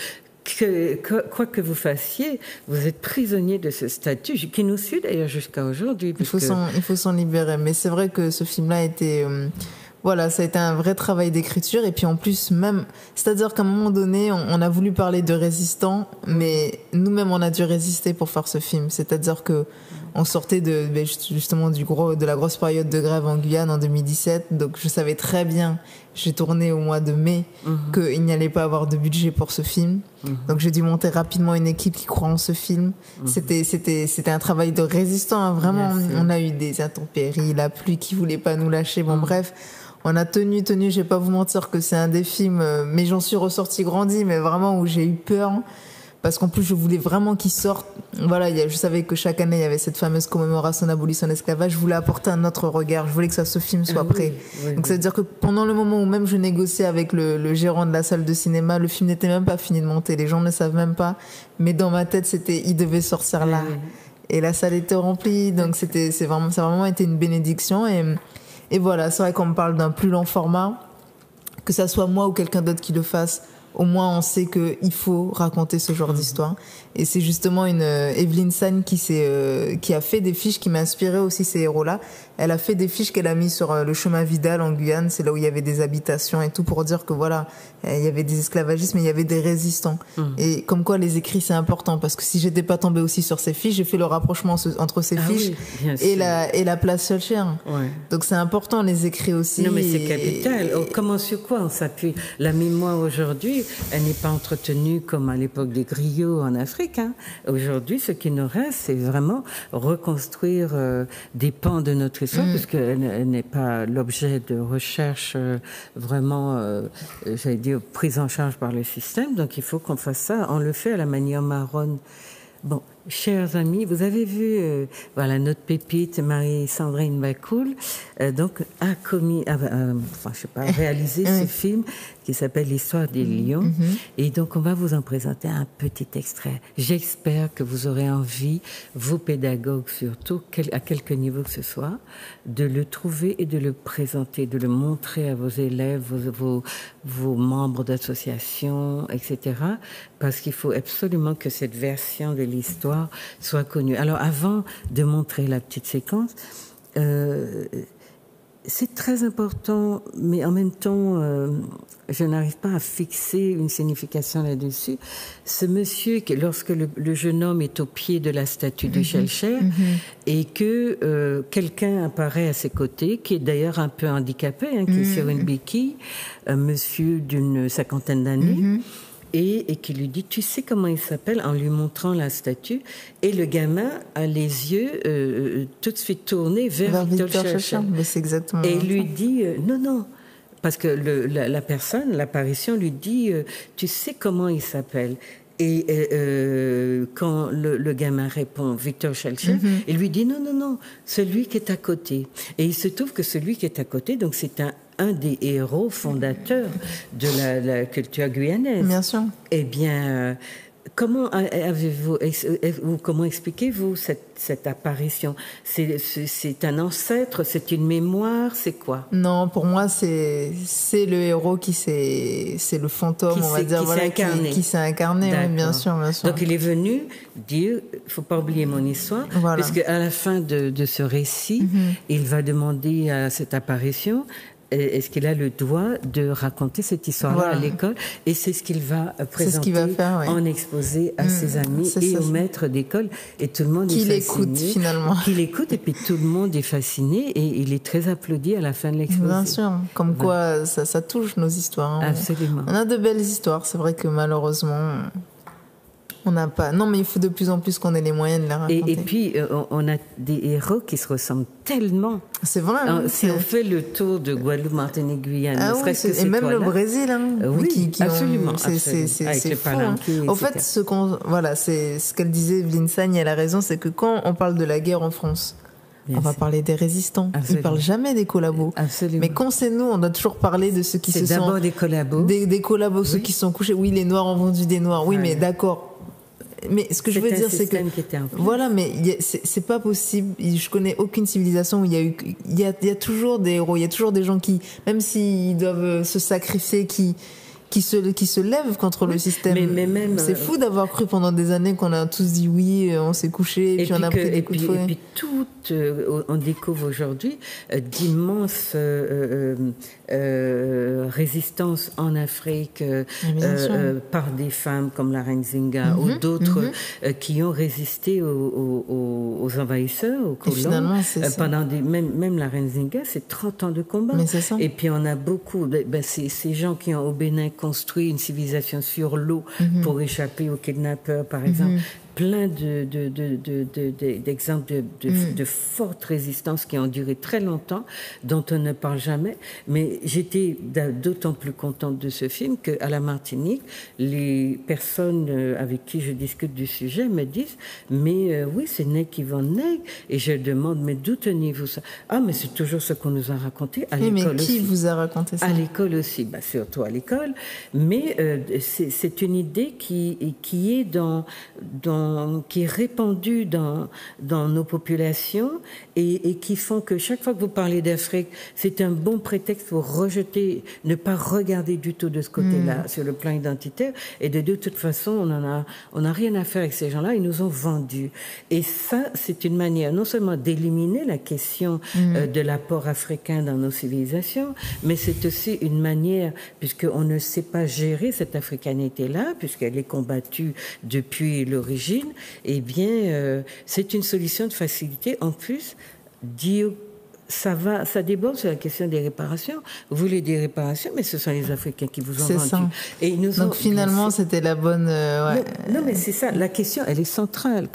quoi que vous fassiez, vous êtes prisonnier de ce statut qui nous suit d'ailleurs jusqu'à aujourd'hui. Il faut s'en libérer. Mais c'est vrai que ce film-là a été... ça a été un vrai travail d'écriture. Et puis en plus, c'est-à-dire qu'à un moment donné, on a voulu parler de résistants, mais nous-mêmes, on a dû résister pour faire ce film. C'est-à-dire que on sortait justement de la grosse période de grève en Guyane en 2017. Donc je savais très bien, j'ai tourné au mois de mai, qu'il n'y allait pas avoir de budget pour ce film. Donc j'ai dû monter rapidement une équipe qui croit en ce film. C'était un travail de résistant, hein, vraiment. On a eu des intempéries, la pluie qui voulait pas nous lâcher. Bref. On a tenu, je vais pas vous mentir que c'est un des films, mais j'en suis ressortie grandie, mais vraiment où j'ai eu peur, parce qu'en plus je voulais vraiment qu'il sorte. Voilà, je savais que chaque année il y avait cette fameuse commémoration d'abolition de l'esclavage. Je voulais apporter un autre regard, je voulais que ce film soit prêt. Donc ça veut dire que pendant le moment où même je négociais avec le gérant de la salle de cinéma, le film n'était même pas fini de monter, les gens ne savent même pas, mais dans ma tête il devait sortir là. Et la salle était remplie, donc ça a vraiment été une bénédiction. Et voilà, c'est vrai qu'on me parle d'un plus long format, que ça soit moi ou quelqu'un d'autre qui le fasse, au moins on sait qu'il faut raconter ce genre d'histoire. Et c'est justement une Evelyne San qui a fait des fiches, qui m'a inspiré aussi ces héros-là. Elle a fait des fiches qu'elle a mis sur le chemin Vidal en Guyane, c'est là où il y avait des habitations et tout, pour dire que voilà, il y avait des esclavagistes, mais il y avait des résistants. Et comme quoi les écrits c'est important, parce que si j'étais pas tombée aussi sur ces fiches, j'ai fait le rapprochement entre ces fiches et la place Schœlcher. Donc c'est important les écrits aussi. Non mais c'est capital. Comment sur quoi on s'appuie? La mémoire aujourd'hui, elle n'est pas entretenue comme à l'époque des griots en Afrique. Hein. Aujourd'hui, ce qui nous reste, c'est vraiment reconstruire des pans de notre histoire, puisqu'elle n'est pas l'objet de recherche vraiment, j'allais dire, prise en charge par le système. Donc, il faut qu'on fasse ça. On le fait à la manière marronne. Bon, chers amis, vous avez vu, voilà, notre pépite Marie-Sandrine Bakoul, donc a commis, enfin, je sais pas, réalisé ce film qui s'appelle L'Histoire des Lions. Et donc, on va vous en présenter un petit extrait. J'espère que vous aurez envie, vous pédagogues surtout, à quelque niveau que ce soit, de le trouver et de le présenter, de le montrer à vos élèves, vos membres d'associations, etc. Parce qu'il faut absolument que cette version de l'histoire soit connue. Alors, avant de montrer la petite séquence, c'est très important, mais en même temps, je n'arrive pas à fixer une signification là-dessus. Ce monsieur, lorsque le jeune homme est au pied de la statue de Schellcher, et que quelqu'un apparaît à ses côtés, qui est d'ailleurs un peu handicapé, hein, qui est sur une béquille, un monsieur d'une 50aine d'années, et qui lui dit, tu sais comment il s'appelle, en lui montrant la statue. Et le gamin a les yeux tout de suite tournés vers Victor Schellcher. Mais c'est exactement et il lui dit, non, parce que la personne, l'apparition lui dit, tu sais comment il s'appelle. Et quand le gamin répond Victor Schellcher, il lui dit non, celui qui est à côté. Et il se trouve que celui qui est à côté, donc c'est un des héros fondateurs de la culture guyanaise. Bien sûr. Eh bien, comment comment expliquez-vous cette apparition? C'est un ancêtre, c'est une mémoire, c'est quoi? Non, pour moi, c'est le héros c'est le fantôme, on va dire, qui s'est incarné, oui, bien sûr. Donc il est venu dire, faut pas oublier mon histoire, puisque à la fin de ce récit, il va demander à cette apparition, est-ce qu'il a le droit de raconter cette histoire-là à l'école? Et c'est ce qu'il va présenter en exposé à ses amis et au maître d'école. Et tout le monde est fasciné. Qui l'écoute, finalement. Qui l'écoute, et puis tout le monde est fasciné. Et il est très applaudi à la fin de l'exposé. Bien sûr. Comme quoi, ça touche nos histoires. Hein. Absolument. On a de belles histoires. C'est vrai que malheureusement... On n'a pas. Non, mais il faut de plus en plus qu'on ait les moyens de les raconter. Et puis, on a des héros qui se ressemblent tellement. C'est vrai. Si on fait le tour de Guadeloupe, Martinique, Guyane, et même le Brésil, oui, absolument. C'est fou. Au fait, c'est ce qu'elle disait, Evelyne Sagne, elle a raison, c'est que quand on parle de la guerre en France, on va parler des résistants. Ils ne parlent jamais des collabos. Absolument. Mais quand c'est nous, on doit toujours parler de ceux qui se sont... C'est d'abord des collabos. Des collabos, ceux qui sont couchés. Oui, les Noirs ont vendu des Noirs. Oui, mais d'accord. Mais ce que je veux dire, c'est que voilà, mais c'est pas possible. Je connais aucune civilisation où il y a toujours des héros, il y a toujours des gens qui, même s'ils doivent se sacrifier, qui se lèvent contre le système. Mais même, c'est fou d'avoir cru pendant des années qu'on a tous dit oui, on s'est couché, et puis on a pris des coups de fouet. Et puis on découvre aujourd'hui d'immenses résistances en Afrique par des femmes comme la reine Zinga ou d'autres qui ont résisté aux envahisseurs, aux colons. Pendant même la reine Zinga, c'est 30 ans de combat. Mais c'est ça. Et puis on a beaucoup, ces gens qui ont au Bénin construit une civilisation sur l'eau pour échapper aux kidnappeurs, par exemple. Plein d'exemples de fortes résistances qui ont duré très longtemps, dont on ne parle jamais. Mais j'étais d'autant plus contente de ce film qu'à la Martinique, les personnes avec qui je discute du sujet me disent « Mais oui, c'est Neg qui vend Neg ». Et je demande « Mais d'où tenez-vous ça ?»« Ah, mais c'est toujours ce qu'on nous a raconté à l'école aussi. » Mais qui vous a raconté ça? À l'école aussi, surtout à l'école. Mais c'est une idée qui est qui est répandue dans nos populations et qui font que chaque fois que vous parlez d'Afrique, c'est un bon prétexte pour rejeter, ne pas regarder du tout de ce côté-là, sur le plan identitaire. Et de toute façon, on n'a rien à faire avec ces gens-là, ils nous ont vendus. Et ça, c'est une manière non seulement d'éliminer la question de l'apport africain dans nos civilisations, mais c'est aussi une manière, puisqu'on ne sait pas gérer cette africanité-là, puisqu'elle est combattue depuis l'origine, eh bien, c'est une solution de facilité. En plus, dire ça déborde sur la question des réparations. Vous voulez des réparations, mais ce sont les Africains qui vous ont vendu. Ça. Et donc finalement, c'était la bonne... Non, mais c'est ça. La question, elle est centrale.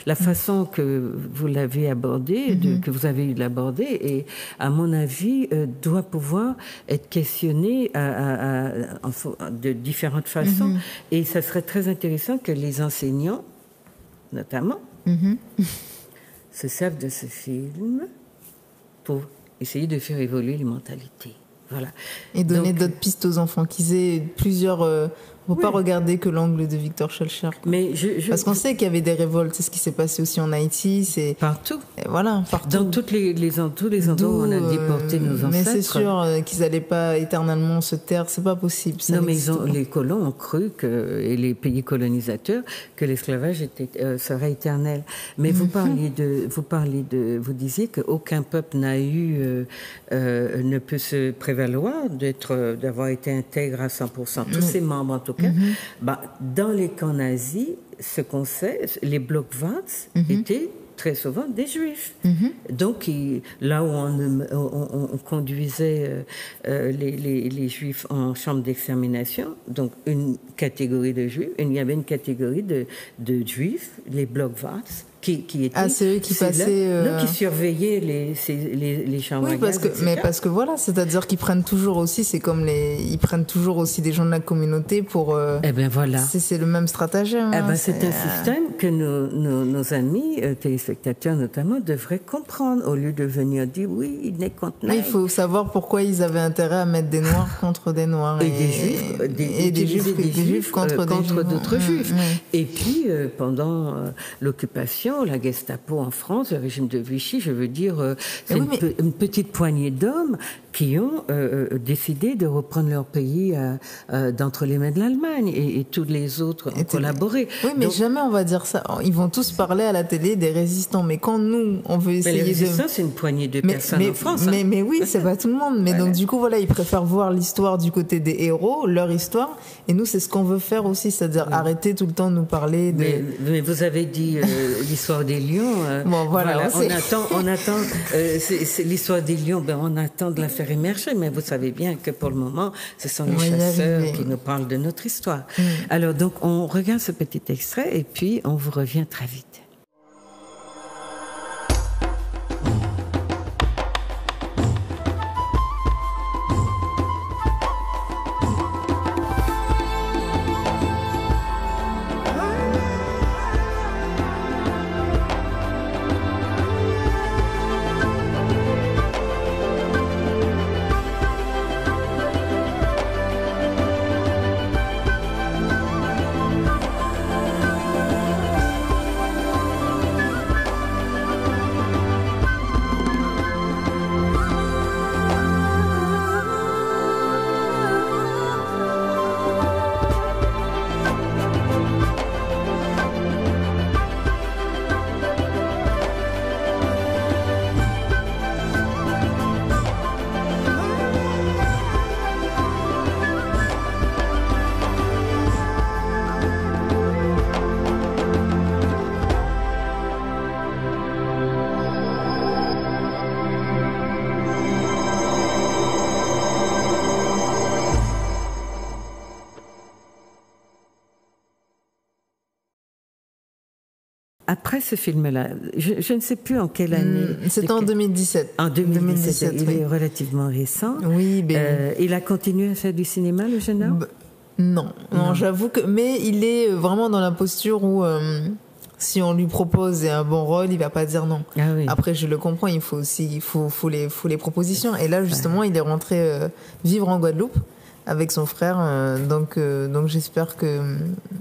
La façon que vous l'avez abordée, que vous avez eu de l'aborder, et à mon avis, doit pouvoir être questionnée de différentes façons. Et ça serait très intéressant que les enseignants, notamment, se servent de ce film pour essayer de faire évoluer les mentalités. Voilà. Et donner d'autres pistes aux enfants, qu'ils aient plusieurs... Il ne faut pas regarder que l'angle de Victor Schœlcher. Parce qu'on sait qu'il y avait des révoltes. C'est ce qui s'est passé aussi en Haïti. C'est partout. Et voilà, partout. Dans tous les endroits où on a déporté nos ancêtres. Mais c'est sûr qu'ils n'allaient pas éternellement se taire. C'est pas possible. Non, mais les colons ont cru et les pays colonisateurs que l'esclavage serait éternel. Mais vous disiez qu'aucun peuple ne peut se prévaloir d'avoir été intègre à 100%. Tous ses membres, en tout cas. Dans les camps nazis, ce qu'on sait, les Blockwarts étaient très souvent des Juifs. Donc, là où on conduisait les Juifs en chambre d'extermination, donc une catégorie de Juifs, il y avait une catégorie de Juifs, les Blockwarts, qui étaient... c'est eux qui passaient... qui surveillaient les chambres. Oui, parce que voilà, c'est-à-dire qu'ils prennent toujours aussi, ils prennent toujours aussi des gens de la communauté pour... voilà. C'est le même stratagème. C'est un système que nos amis, téléspectateurs notamment, devraient comprendre, au lieu de venir dire oui, il n'est contre nous. Il faut savoir pourquoi ils avaient intérêt à mettre des Noirs contre des Noirs. Et des Juifs contre d'autres Juifs. Et puis, pendant l'occupation, la Gestapo en France, le régime de Vichy, je veux dire, c'est une petite poignée d'hommes qui ont décidé de reprendre leur pays d'entre les mains de l'Allemagne, et tous les autres ont collaboré. Oui, mais jamais on va dire ça. Ils vont tous parler à la télé des résistants, mais quand nous, on veut essayer les résistants, c'est une poignée de personnes en France. Mais oui, c'est pas tout le monde. Mais donc du coup, voilà, ils préfèrent voir l'histoire du côté des héros, leur histoire, et nous, c'est ce qu'on veut faire aussi, c'est-à-dire arrêter tout le temps de nous parler de... Mais vous avez dit l'histoire des lions. On attend c'est l'histoire des lions, on attend de la faire émerger, mais vous savez bien que pour le moment, ce sont les chasseurs qui nous parlent de notre histoire. Alors donc, on regarde ce petit extrait et puis on vous revient très vite. Après ce film-là, je ne sais plus en quelle année. C'était en 2017. En 2017, il est relativement récent. Oui, il a continué à faire du cinéma, le jeune homme ? Non, j'avoue que... Mais il est vraiment dans la posture où... si on lui propose un bon rôle, il va pas dire non. Ah oui. Après, je le comprends, il faut les propositions. Et là, justement, il est rentré vivre en Guadeloupe avec son frère. Donc j'espère que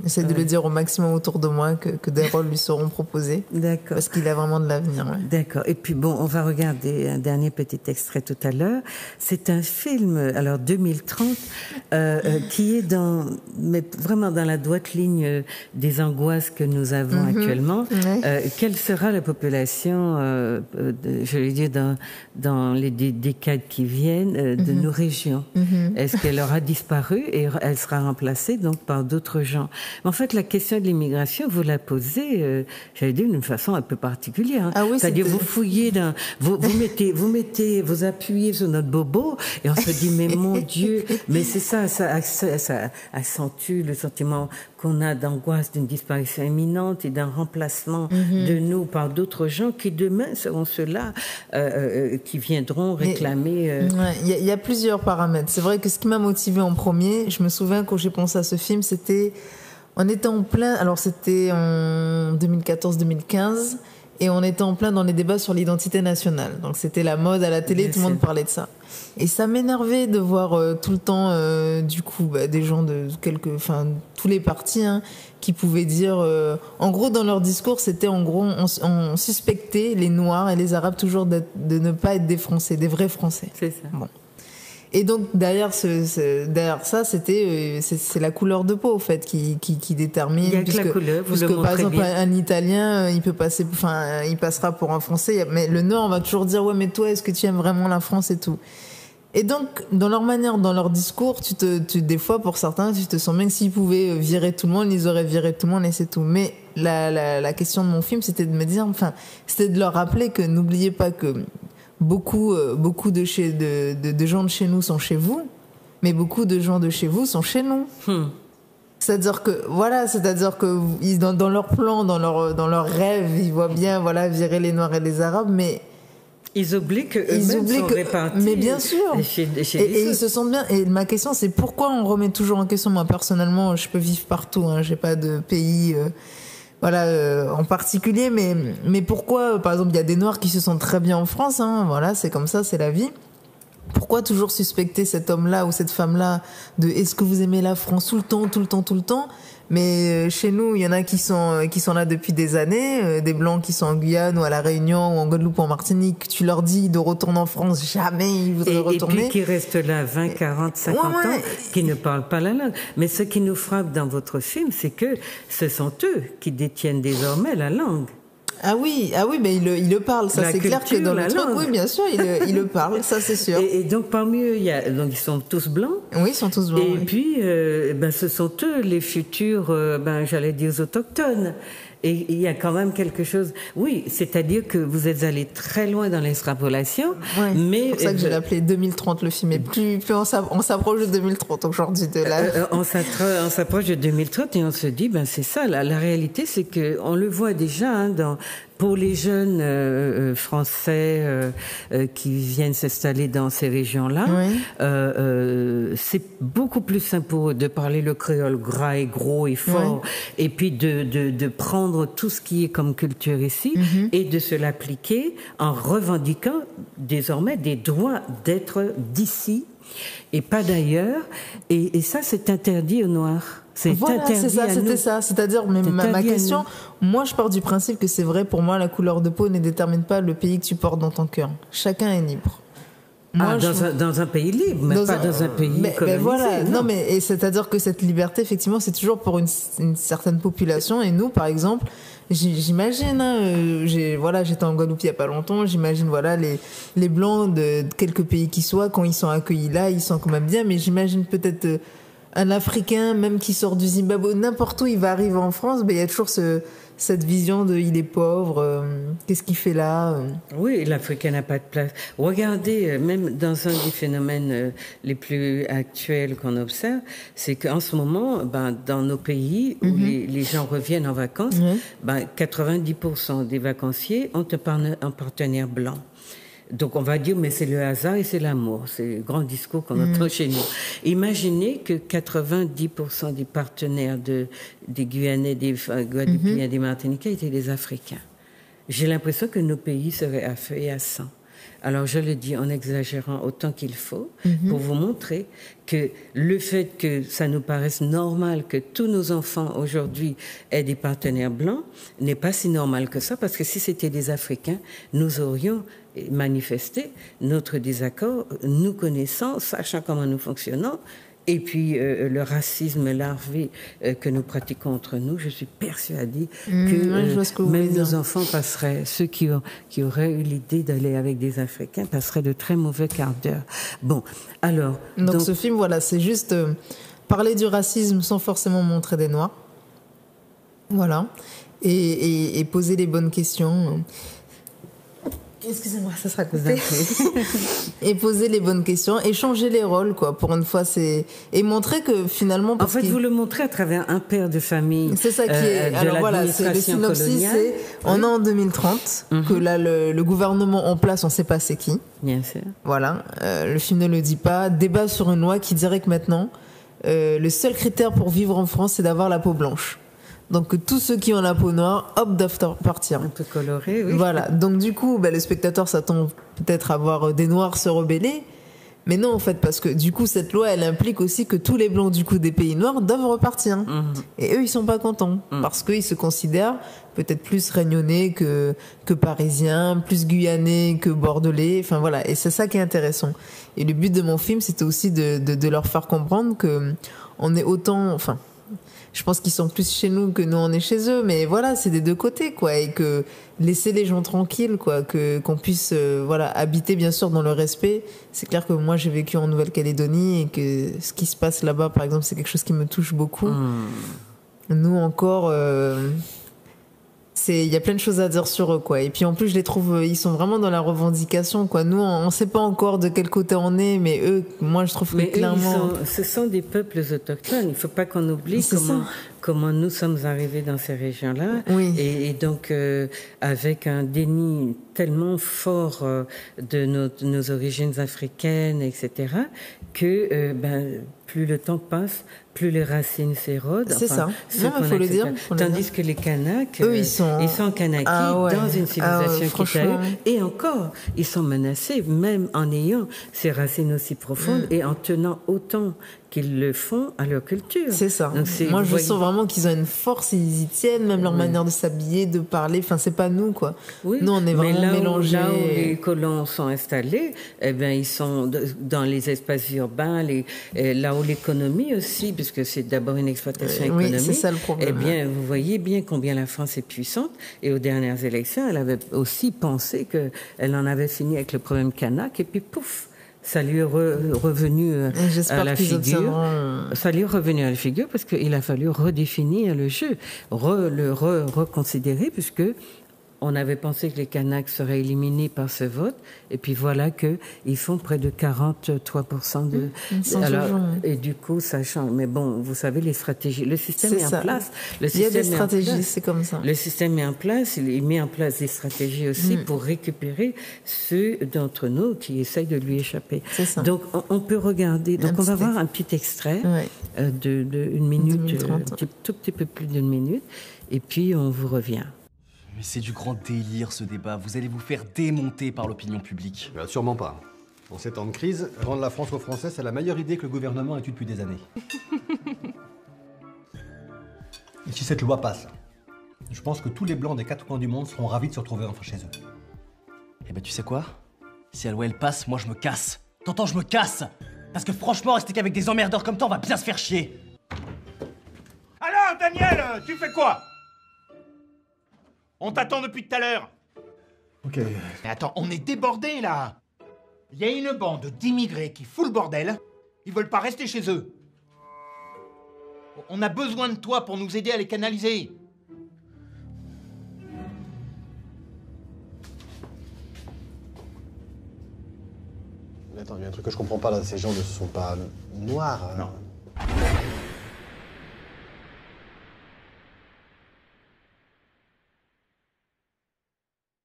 j'essaie de le dire au maximum autour de moi que des rôles lui seront proposés. D'accord. Parce qu'il a vraiment de l'avenir. Ouais. D'accord. Et puis on va regarder un dernier petit extrait tout à l'heure. C'est un film, alors 2030, qui est mais vraiment dans la droite ligne des angoisses que nous avons actuellement. Ouais. Quelle sera la population, je vais dire, dans les décades qui viennent, de nos régions? Est-ce qu'elle aura aura disparu et elle sera remplacée donc par d'autres gens. Mais en fait, la question de l'immigration, vous la posez, j'allais dire, d'une façon un peu particulière. Hein. Ah oui, c'est-à-dire, vous fouillez, vous appuyez sur notre bobo et on se dit, mais mon Dieu, mais c'est ça accentue le sentiment qu'on a d'angoisse d'une disparition imminente et d'un remplacement de nous par d'autres gens qui demain seront ceux-là qui viendront réclamer. Il y a plusieurs paramètres. C'est vrai que ce qui m'a motivée en premier, je me souviens quand j'ai pensé à ce film, c'était on était en plein, alors c'était en 2014-2015 et on était en plein dans les débats sur l'identité nationale. Donc c'était la mode à la télé, tout le monde parlait de ça. Et ça m'énervait de voir tout le temps, du coup, des gens de tous les partis, hein, qui pouvaient dire, en gros, dans leur discours, c'était en gros, on suspectait les Noirs et les Arabes toujours de ne pas être des Français, des vrais Français. C'est ça. Bon. Et donc derrière ça, c'est la couleur de peau, au fait, qui détermine. Il y a que la couleur, vous le montrez par exemple, bien. un Italien, il passera pour un Français, mais le Nord, on va toujours dire, ouais, mais toi, est-ce que tu aimes vraiment la France et tout. Et donc, dans leur manière, dans leur discours, des fois, pour certains, tu te sens bien que s'ils pouvaient virer tout le monde, ils auraient viré tout le monde et c'est tout. Mais la question de mon film, c'était de me dire, c'était de leur rappeler que n'oubliez pas que beaucoup de gens de chez nous sont chez vous, mais beaucoup de gens de chez vous sont chez nous. C'est-à-dire que dans leur plan, dans leur rêve, ils voient bien, virer les Noirs et les Arabes, mais ils oublient qu'eux-mêmes sont répartis. Mais bien sûr. Et ils se sentent bien. Et ma question, c'est pourquoi on remet toujours en question. Moi, personnellement, je peux vivre partout. Hein, j'ai pas de pays, en particulier. Mais pourquoi, par exemple, il y a des Noirs qui se sentent très bien en France. Hein, c'est comme ça, c'est la vie. Pourquoi toujours suspecter cet homme-là ou cette femme-là de est-ce que vous aimez la France tout le temps? Mais chez nous, il y en a qui sont là depuis des années, des Blancs qui sont en Guyane ou à La Réunion ou en Guadeloupe ou en Martinique. Tu leur dis de retourner en France, jamais ils voudraient retourner. Et puis qui restent là 20, 40, 50 ans, qui ne parlent pas la langue. Mais ce qui nous frappe dans votre film, c'est que ce sont eux qui détiennent désormais la langue. Ah oui, mais il le parle, ça c'est clair que dans le truc, oui, bien sûr, il le parle, ça c'est sûr. Et donc parmi eux, ils sont tous blancs. Oui, ils sont tous blancs. Et puis, ce sont eux les futurs, j'allais dire autochtones. Et il y a quand même quelque chose. Oui, c'est-à-dire que vous êtes allé très loin dans l'extrapolation, mais c'est pour ça que je l'ai appelé 2030 le film. Et plus on s'approche de 2030 aujourd'hui de là. On s'approche de 2030 et on se dit, c'est ça. La réalité, c'est que on le voit déjà pour les jeunes Français qui viennent s'installer dans ces régions-là, c'est beaucoup plus simple pour eux de parler le créole gras et gros et fort, et puis de prendre tout ce qui est comme culture ici et de se l'appliquer en revendiquant désormais des droits d'être d'ici et pas d'ailleurs. Et ça, c'est interdit aux Noirs. C'était ça. C'est-à-dire, ma question, moi, je pars du principe que c'est vrai, pour moi, la couleur de peau ne détermine pas le pays que tu portes dans ton cœur. Chacun est libre. Moi, dans un pays libre, mais pas dans un pays colonisé. Non, mais c'est-à-dire que cette liberté, effectivement, c'est toujours pour une certaine population. Et nous, par exemple, j'imagine, j'étais en Guadeloupe il y a pas longtemps, j'imagine, les Blancs de quelques pays qui soient, quand ils sont accueillis là, ils sont quand même bien, mais j'imagine peut-être un Africain, même qui sort du Zimbabwe, n'importe où il va arriver en France, il y a toujours cette vision de il est pauvre, qu'est-ce qu'il fait là Oui, l'Africain n'a pas de place. Regardez, même dans un des phénomènes les plus actuels qu'on observe, c'est qu'en ce moment, dans nos pays où les gens reviennent en vacances, 90% des vacanciers ont un partenaire blanc. Donc on va dire, mais c'est le hasard et c'est l'amour. C'est le grand discours qu'on entend chez nous. Imaginez que 90% des partenaires des Guyanais, des Guadeloupéens, des Martiniquais étaient des Africains. J'ai l'impression que nos pays seraient à feu et à sang. Alors je le dis en exagérant autant qu'il faut pour vous montrer que le fait que ça nous paraisse normal que tous nos enfants aujourd'hui aient des partenaires blancs n'est pas si normal que ça, parce que si c'était des Africains, nous aurions manifesté notre désaccord, nous connaissant, sachant comment nous fonctionnons, Et puis le racisme larvé que nous pratiquons entre nous, je suis persuadée que même nos enfants passeraient, ceux qui auraient eu l'idée d'aller avec des Africains, passeraient de très mauvais quart d'heure. Bon, alors... Donc ce film, voilà, c'est juste parler du racisme sans forcément montrer des Noirs. Voilà. Et poser les bonnes questions. Excusez-moi, ça sera coupé. Et poser les bonnes questions et changer les rôles, quoi. Pour une fois, et montrer que finalement... En fait, vous le montrez à travers un père de famille. C'est ça qui est... Alors voilà, c'est le synopsis, c'est on est en 2030, que là, le gouvernement en place, on ne sait pas c'est qui. Bien sûr. Voilà, le film ne le dit pas. Débat sur une loi qui dirait que maintenant, le seul critère pour vivre en France, c'est d'avoir la peau blanche. Donc tous ceux qui ont la peau noire, hop, doivent partir. Un peu coloré, oui. Voilà, donc du coup, le spectateur s'attend peut-être à voir des noirs se rebeller, mais non en fait, parce que du coup cette loi, elle implique aussi que tous les blancs du coup des pays noirs doivent repartir. Et eux, ils sont pas contents, parce qu'ils se considèrent peut-être plus réunionnais que parisiens, plus guyanais que bordelais, enfin voilà, et c'est ça qui est intéressant. Et le but de mon film, c'était aussi de leur faire comprendre que on est autant, enfin... Je pense qu'ils sont plus chez nous que nous on est chez eux, mais voilà, c'est des deux côtés, quoi, et que laisser les gens tranquilles, quoi, qu'on puisse, voilà, habiter bien sûr dans le respect. C'est clair que moi j'ai vécu en Nouvelle-Calédonie et que ce qui se passe là-bas, par exemple, c'est quelque chose qui me touche beaucoup. Nous encore, il y a plein de choses à dire sur eux, quoi. Et puis en plus, je les trouve, ils sont vraiment dans la revendication, quoi. Nous, on sait pas encore de quel côté on est, mais eux, moi, je trouve que clairement... ce sont des peuples autochtones. Il faut pas qu'on oublie comment nous sommes arrivés dans ces régions-là. Oui. Et donc, avec un déni tellement fort de nos origines africaines, etc., que plus le temps passe, plus les racines s'érodent. C'est ça. Non, il faut le dire. Tandis que les Kanaks, eux, ils sont Kanakis dans une civilisation qui a eu. Et encore, ils sont menacés, même en ayant ces racines aussi profondes et en tenant autant qu'ils le font à leur culture. C'est ça. Donc, moi, je sens vraiment qu'ils ont une force, ils y tiennent, même leur manière de s'habiller, de parler. Enfin, c'est pas nous, quoi. Oui. Nous, on est vraiment mélangés. Là où les colons sont installés, ils sont dans les espaces urbains, là où l'économie aussi, puisque c'est d'abord une exploitation économique. Oui, c'est ça le problème. Vous voyez bien combien la France est puissante. Et aux dernières élections, elle avait aussi pensé qu'elle en avait fini avec le problème kanak. Et puis, pouf, ça lui est revenu à la figure. Ça lui est revenu à la figure parce qu'il a fallu redéfinir le jeu, le reconsidérer, puisque on avait pensé que les Kanaks seraient éliminés par ce vote, et puis voilà qu'ils font près de 43% de... Et du coup, ça change. Mais bon, vous savez, les stratégies, le système est en place. Il y a des stratégies, c'est comme ça. Le système est en place, il met en place des stratégies aussi pour récupérer ceux d'entre nous qui essayent de lui échapper. C'est ça. Donc, on peut regarder. Donc, on va voir un petit extrait de une minute, tout petit peu plus d'une minute, et puis on vous revient. Mais c'est du grand délire, ce débat. Vous allez vous faire démonter par l'opinion publique. Sûrement pas. En ces temps de crise, rendre la France aux Français, c'est la meilleure idée que le gouvernement ait eue depuis des années. Et si cette loi passe, je pense que tous les Blancs des 4 coins du monde seront ravis de se retrouver enfin chez eux. Eh ben, tu sais quoi? Si la loi, elle passe, moi, je me casse. T'entends, je me casse. Parce que franchement, rester qu'avec des emmerdeurs comme toi, on va bien se faire chier. Alors, Daniel, tu fais quoi? On t'attend depuis tout à l'heure. Ok. Mais attends, on est débordés, là. Il y a une bande d'immigrés qui fout le bordel. Ils veulent pas rester chez eux. On a besoin de toi pour nous aider à les canaliser. Mais attends, il y a un truc que je comprends pas, là. Ces gens ne sont pas noirs. Non.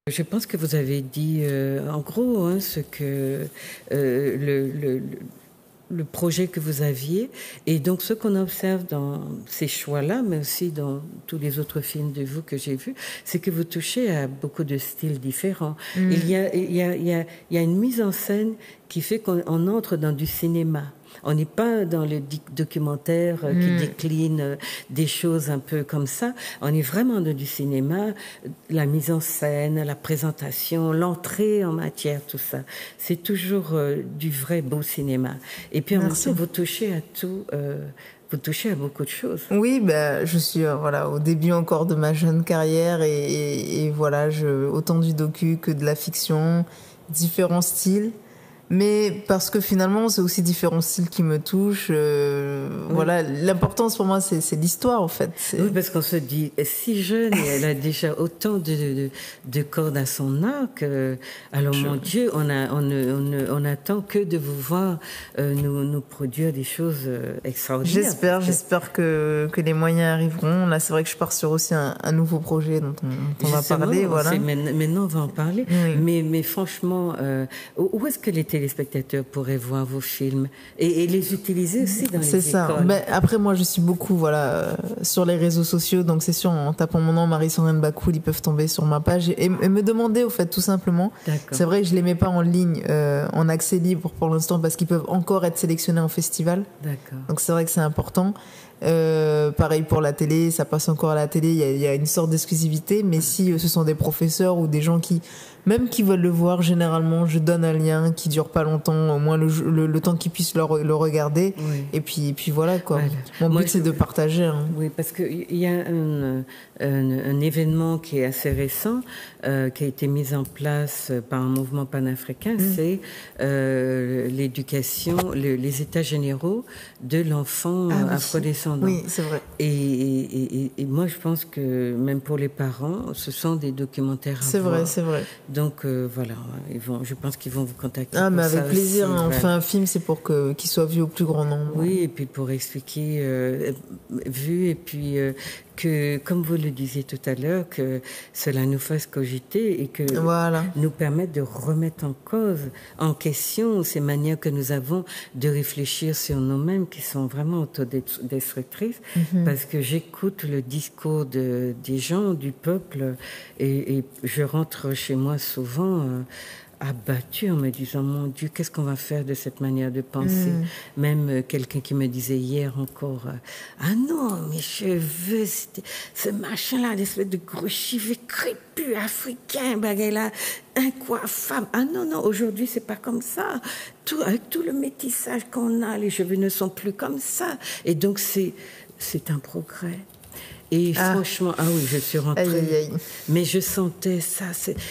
Je pense que vous avez dit en gros ce que le projet que vous aviez, et donc ce qu'on observe dans ces choix-là, mais aussi dans tous les autres films de vous que j'ai vus, c'est que vous touchez à beaucoup de styles différents. Il y a une mise en scène qui fait qu'on entre dans du cinéma. On n'est pas dans le documentaire qui décline des choses un peu comme ça. On est vraiment dans du cinéma, la mise en scène, la présentation, l'entrée en matière, tout ça. C'est toujours du vrai beau cinéma. Et puis en même temps, vous touchez à tout. Vous touchez à beaucoup de choses. Oui, je suis au début encore de ma jeune carrière et voilà, autant du docu que de la fiction, différents styles. Mais parce que finalement, c'est aussi différents styles qui me touchent. Voilà, l'importance pour moi, c'est l'histoire, en fait. Oui, parce qu'on se dit, si jeune, et elle a déjà autant de cordes à son arc. Alors, mon Dieu, on attend que de vous voir nous produire des choses extraordinaires. J'espère que les moyens arriveront. Là, c'est vrai que je pars sur aussi un nouveau projet dont on va parler. Voilà. Maintenant, on va en parler. Oui. Mais franchement, où est-ce que les téléspectateurs pourraient voir vos films et les utiliser aussi dans les écoles? C'est ça. Après, moi, je suis beaucoup sur les réseaux sociaux, donc c'est sûr, en tapant mon nom, Marie-Sandrine Bakoul, ils peuvent tomber sur ma page et me demander, au fait, tout simplement. C'est vrai que je les mets pas en ligne, en accès libre pour l'instant, parce qu'ils peuvent encore être sélectionnés en festival. Donc c'est vrai que c'est important. Pareil pour la télé, ça passe encore à la télé, il y a une sorte d'exclusivité, mais si ce sont des professeurs ou des gens qui veulent le voir, généralement je donne un lien qui dure pas longtemps, au moins le temps qu'ils puissent le regarder. Et puis voilà quoi. Mon but c'est de partager. Oui, parce qu'il y a un événement qui est assez récent, qui a été mis en place par un mouvement panafricain, c'est l'éducation, les états généraux de l'enfant afrodescendant. Oui, c'est vrai. Et moi, je pense que même pour les parents, ce sont des documentaires à voir. C'est vrai. Donc voilà, je pense qu'ils vont vous contacter. Mais avec plaisir. On fait un film, c'est pour qu'il soit vu au plus grand nombre. Oui, et puis pour expliquer, vu et puis que, comme vous le disiez tout à l'heure, que cela nous fasse cogiter et que nous permette de remettre en question ces manières que nous avons de réfléchir sur nous-mêmes, qui sont vraiment autodestructrices, parce que j'écoute le discours des gens, du peuple, et je rentre chez moi souvent abattue en me disant, mon Dieu, qu'est-ce qu'on va faire de cette manière de penser? Même quelqu'un qui me disait hier encore, ah non, mes cheveux, c'était ce machin-là, l'espèce de gros cheveux crépus africains, bagay-là, incoiffable. Ah non, aujourd'hui, c'est pas comme ça. Avec tout le métissage qu'on a, les cheveux ne sont plus comme ça. Et donc, c'est un progrès. Et franchement, oui, je suis rentrée. Mais je sentais ça.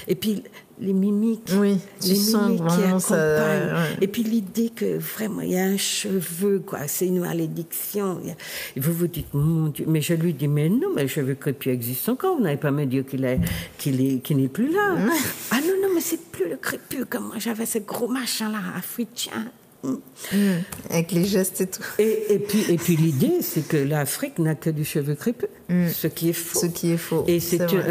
Et puis, les mimiques. Oui, les mimiques qui accompagnent. Ça, Et puis, l'idée que vraiment, il y a un cheveu, quoi. C'est une malédiction. Et vous vous dites, mon Dieu. Mais je lui dis, mais non, mais le cheveu crépus existe encore. Vous n'allez pas me dire qu'il n'est plus là. Ah non, mais c'est plus le crépus. Comme moi, j'avais ce gros machin-là, africain. Avec les gestes et tout. Et puis l'idée, c'est que l'Afrique n'a que du cheveu crépus, ce qui est faux. Et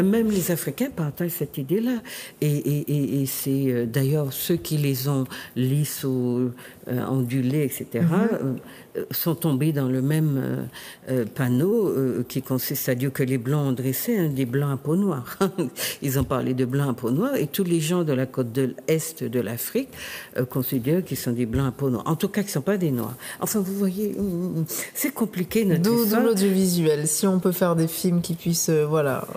même les Africains partagent cette idée-là. Et c'est d'ailleurs ceux qui les ont lisses ou ondulés, etc., sont tombés dans le même panneau qui consiste à dire que les Blancs ont dressé des Blancs à peau noire. Ils ont parlé de Blancs à peau noire et tous les gens de la côte de l'Est de l'Afrique considèrent qu'ils sont des Blancs à peau noire. En tout cas, qu'ils ne sont pas des Noirs. Enfin, vous voyez, c'est compliqué notre histoire. D'où l'audiovisuel. Si on peut faire des films qui puissent, alors,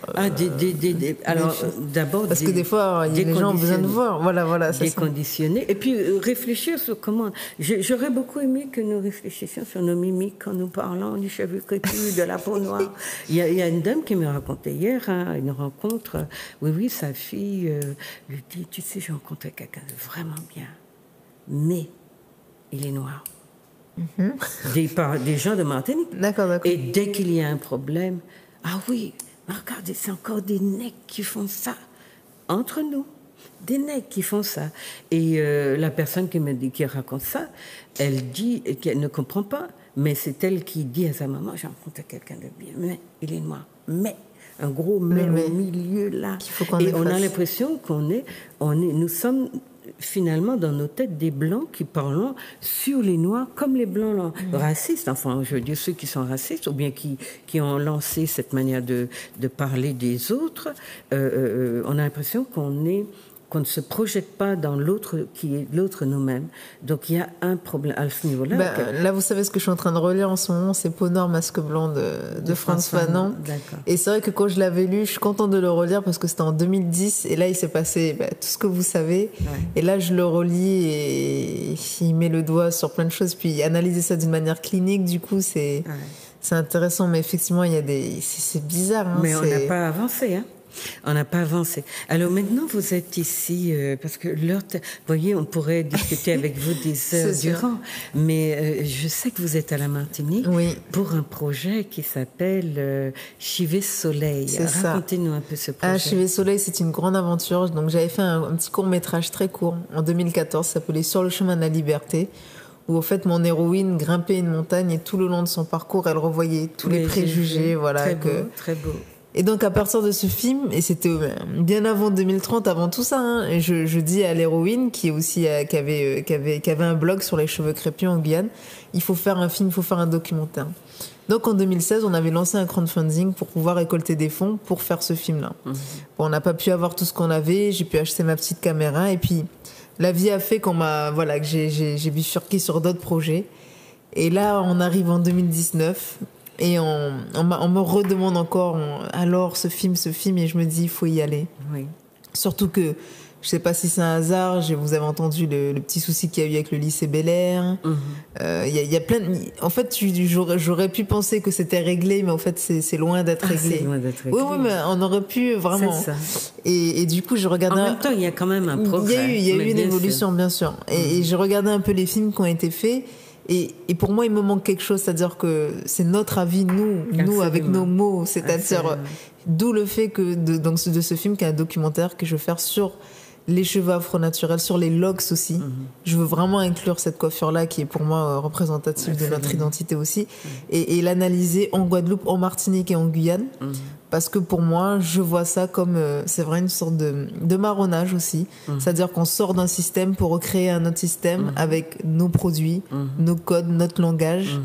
d'abord... Parce que des fois, les gens ont besoin de voir. Voilà, déconditionner. Et puis, réfléchir sur comment... J'aurais beaucoup aimé que nous réfléchissions sur nos mimiques quand nous parlons du cheveu crépus, de la peau noire. Il y a une dame qui me racontait hier, une rencontre. Oui, sa fille lui dit, tu sais, j'ai rencontré quelqu'un de vraiment bien. Mais il est noir. Des gens de Martinique. D'accord. Et dès qu'il y a un problème, ah oui, regardez, c'est encore des nègres qui font ça. Entre nous, des nègres qui font ça. Et la personne qui raconte ça, elle dit qu'elle ne comprend pas, mais c'est elle qui dit à sa maman, j'ai rencontré quelqu'un de bien, mais il est noir. Mais un gros mais au milieu là. Et on a l'impression nous sommes finalement dans nos têtes des blancs qui parlent sur les noirs comme les blancs racistes, enfin je veux dire ceux qui sont racistes ou bien qui ont lancé cette manière de parler des autres. On a l'impression qu'on est qu'on ne se projette pas dans l'autre qui est l'autre nous-mêmes. Donc il y a un problème à ce niveau-là. Là, vous savez ce que je suis en train de relire en ce moment, c'est Peau noire, masque blanc de Frantz Fanon. Et c'est vrai que quand je l'avais lu, je suis contente de le relire parce que c'était en 2010 et là il s'est passé tout ce que vous savez. Et là je le relis et il met le doigt sur plein de choses. Puis analyser ça d'une manière clinique, du coup c'est intéressant. Mais effectivement il y a c'est bizarre. Hein, mais on n'a pas avancé. Hein. On n'a pas avancé. Alors maintenant, vous êtes ici, parce que l'heure, vous voyez, on pourrait discuter avec vous des heures durant, mais je sais que vous êtes à la Martinique pour un projet qui s'appelle Chivé Soleil. Racontez-nous un peu ce projet. Chivé Soleil, c'est une grande aventure. Donc j'avais fait un petit court-métrage très court en 2014, ça s'appelait Sur le chemin de la liberté, où en fait mon héroïne grimpait une montagne et tout le long de son parcours, elle revoyait tous les préjugés. Voilà, très beau. Et donc à partir de ce film, et c'était bien avant 2030, avant tout ça, hein, je dis à l'héroïne qui est aussi qui avait un blog sur les cheveux crépus en Guyane, il faut faire un film, il faut faire un documentaire. Donc en 2016, on avait lancé un crowdfunding pour pouvoir récolter des fonds pour faire ce film-là. Bon, on n'a pas pu avoir tout ce qu'on avait, j'ai pu acheter ma petite caméra et puis la vie a fait que j'ai bifurqué sur d'autres projets. Et là, on arrive en 2019. Et on me redemande encore, alors ce film, et je me dis, il faut y aller. Oui. Surtout que, je ne sais pas si c'est un hasard, vous avez entendu le petit souci qu'il y a eu avec le lycée Bel-Air. Y a plein de... En fait, j'aurais pu penser que c'était réglé, mais en fait, c'est loin d'être réglé. C'est loin d'être réglé. Oui, mais on aurait pu vraiment... C'est ça. Et du coup, je regardais... En même temps, il y a quand même un progrès. Il y a eu une évolution, bien sûr. Et je regardais un peu les films qui ont été faits. Et pour moi, il me manque quelque chose, c'est-à-dire que c'est notre avis, nous avec nos mots, c'est-à-dire d'où le fait que de ce film, qui est un documentaire que je veux faire sur les cheveux afro-naturels, sur les locks aussi. Je veux vraiment inclure cette coiffure-là qui est pour moi représentative de notre identité aussi, et l'analyser en Guadeloupe, en Martinique et en Guyane. Parce que pour moi, je vois ça comme, c'est vrai, une sorte de marronnage aussi. C'est-à-dire qu'on sort d'un système pour recréer un autre système avec nos produits, nos codes, notre langage.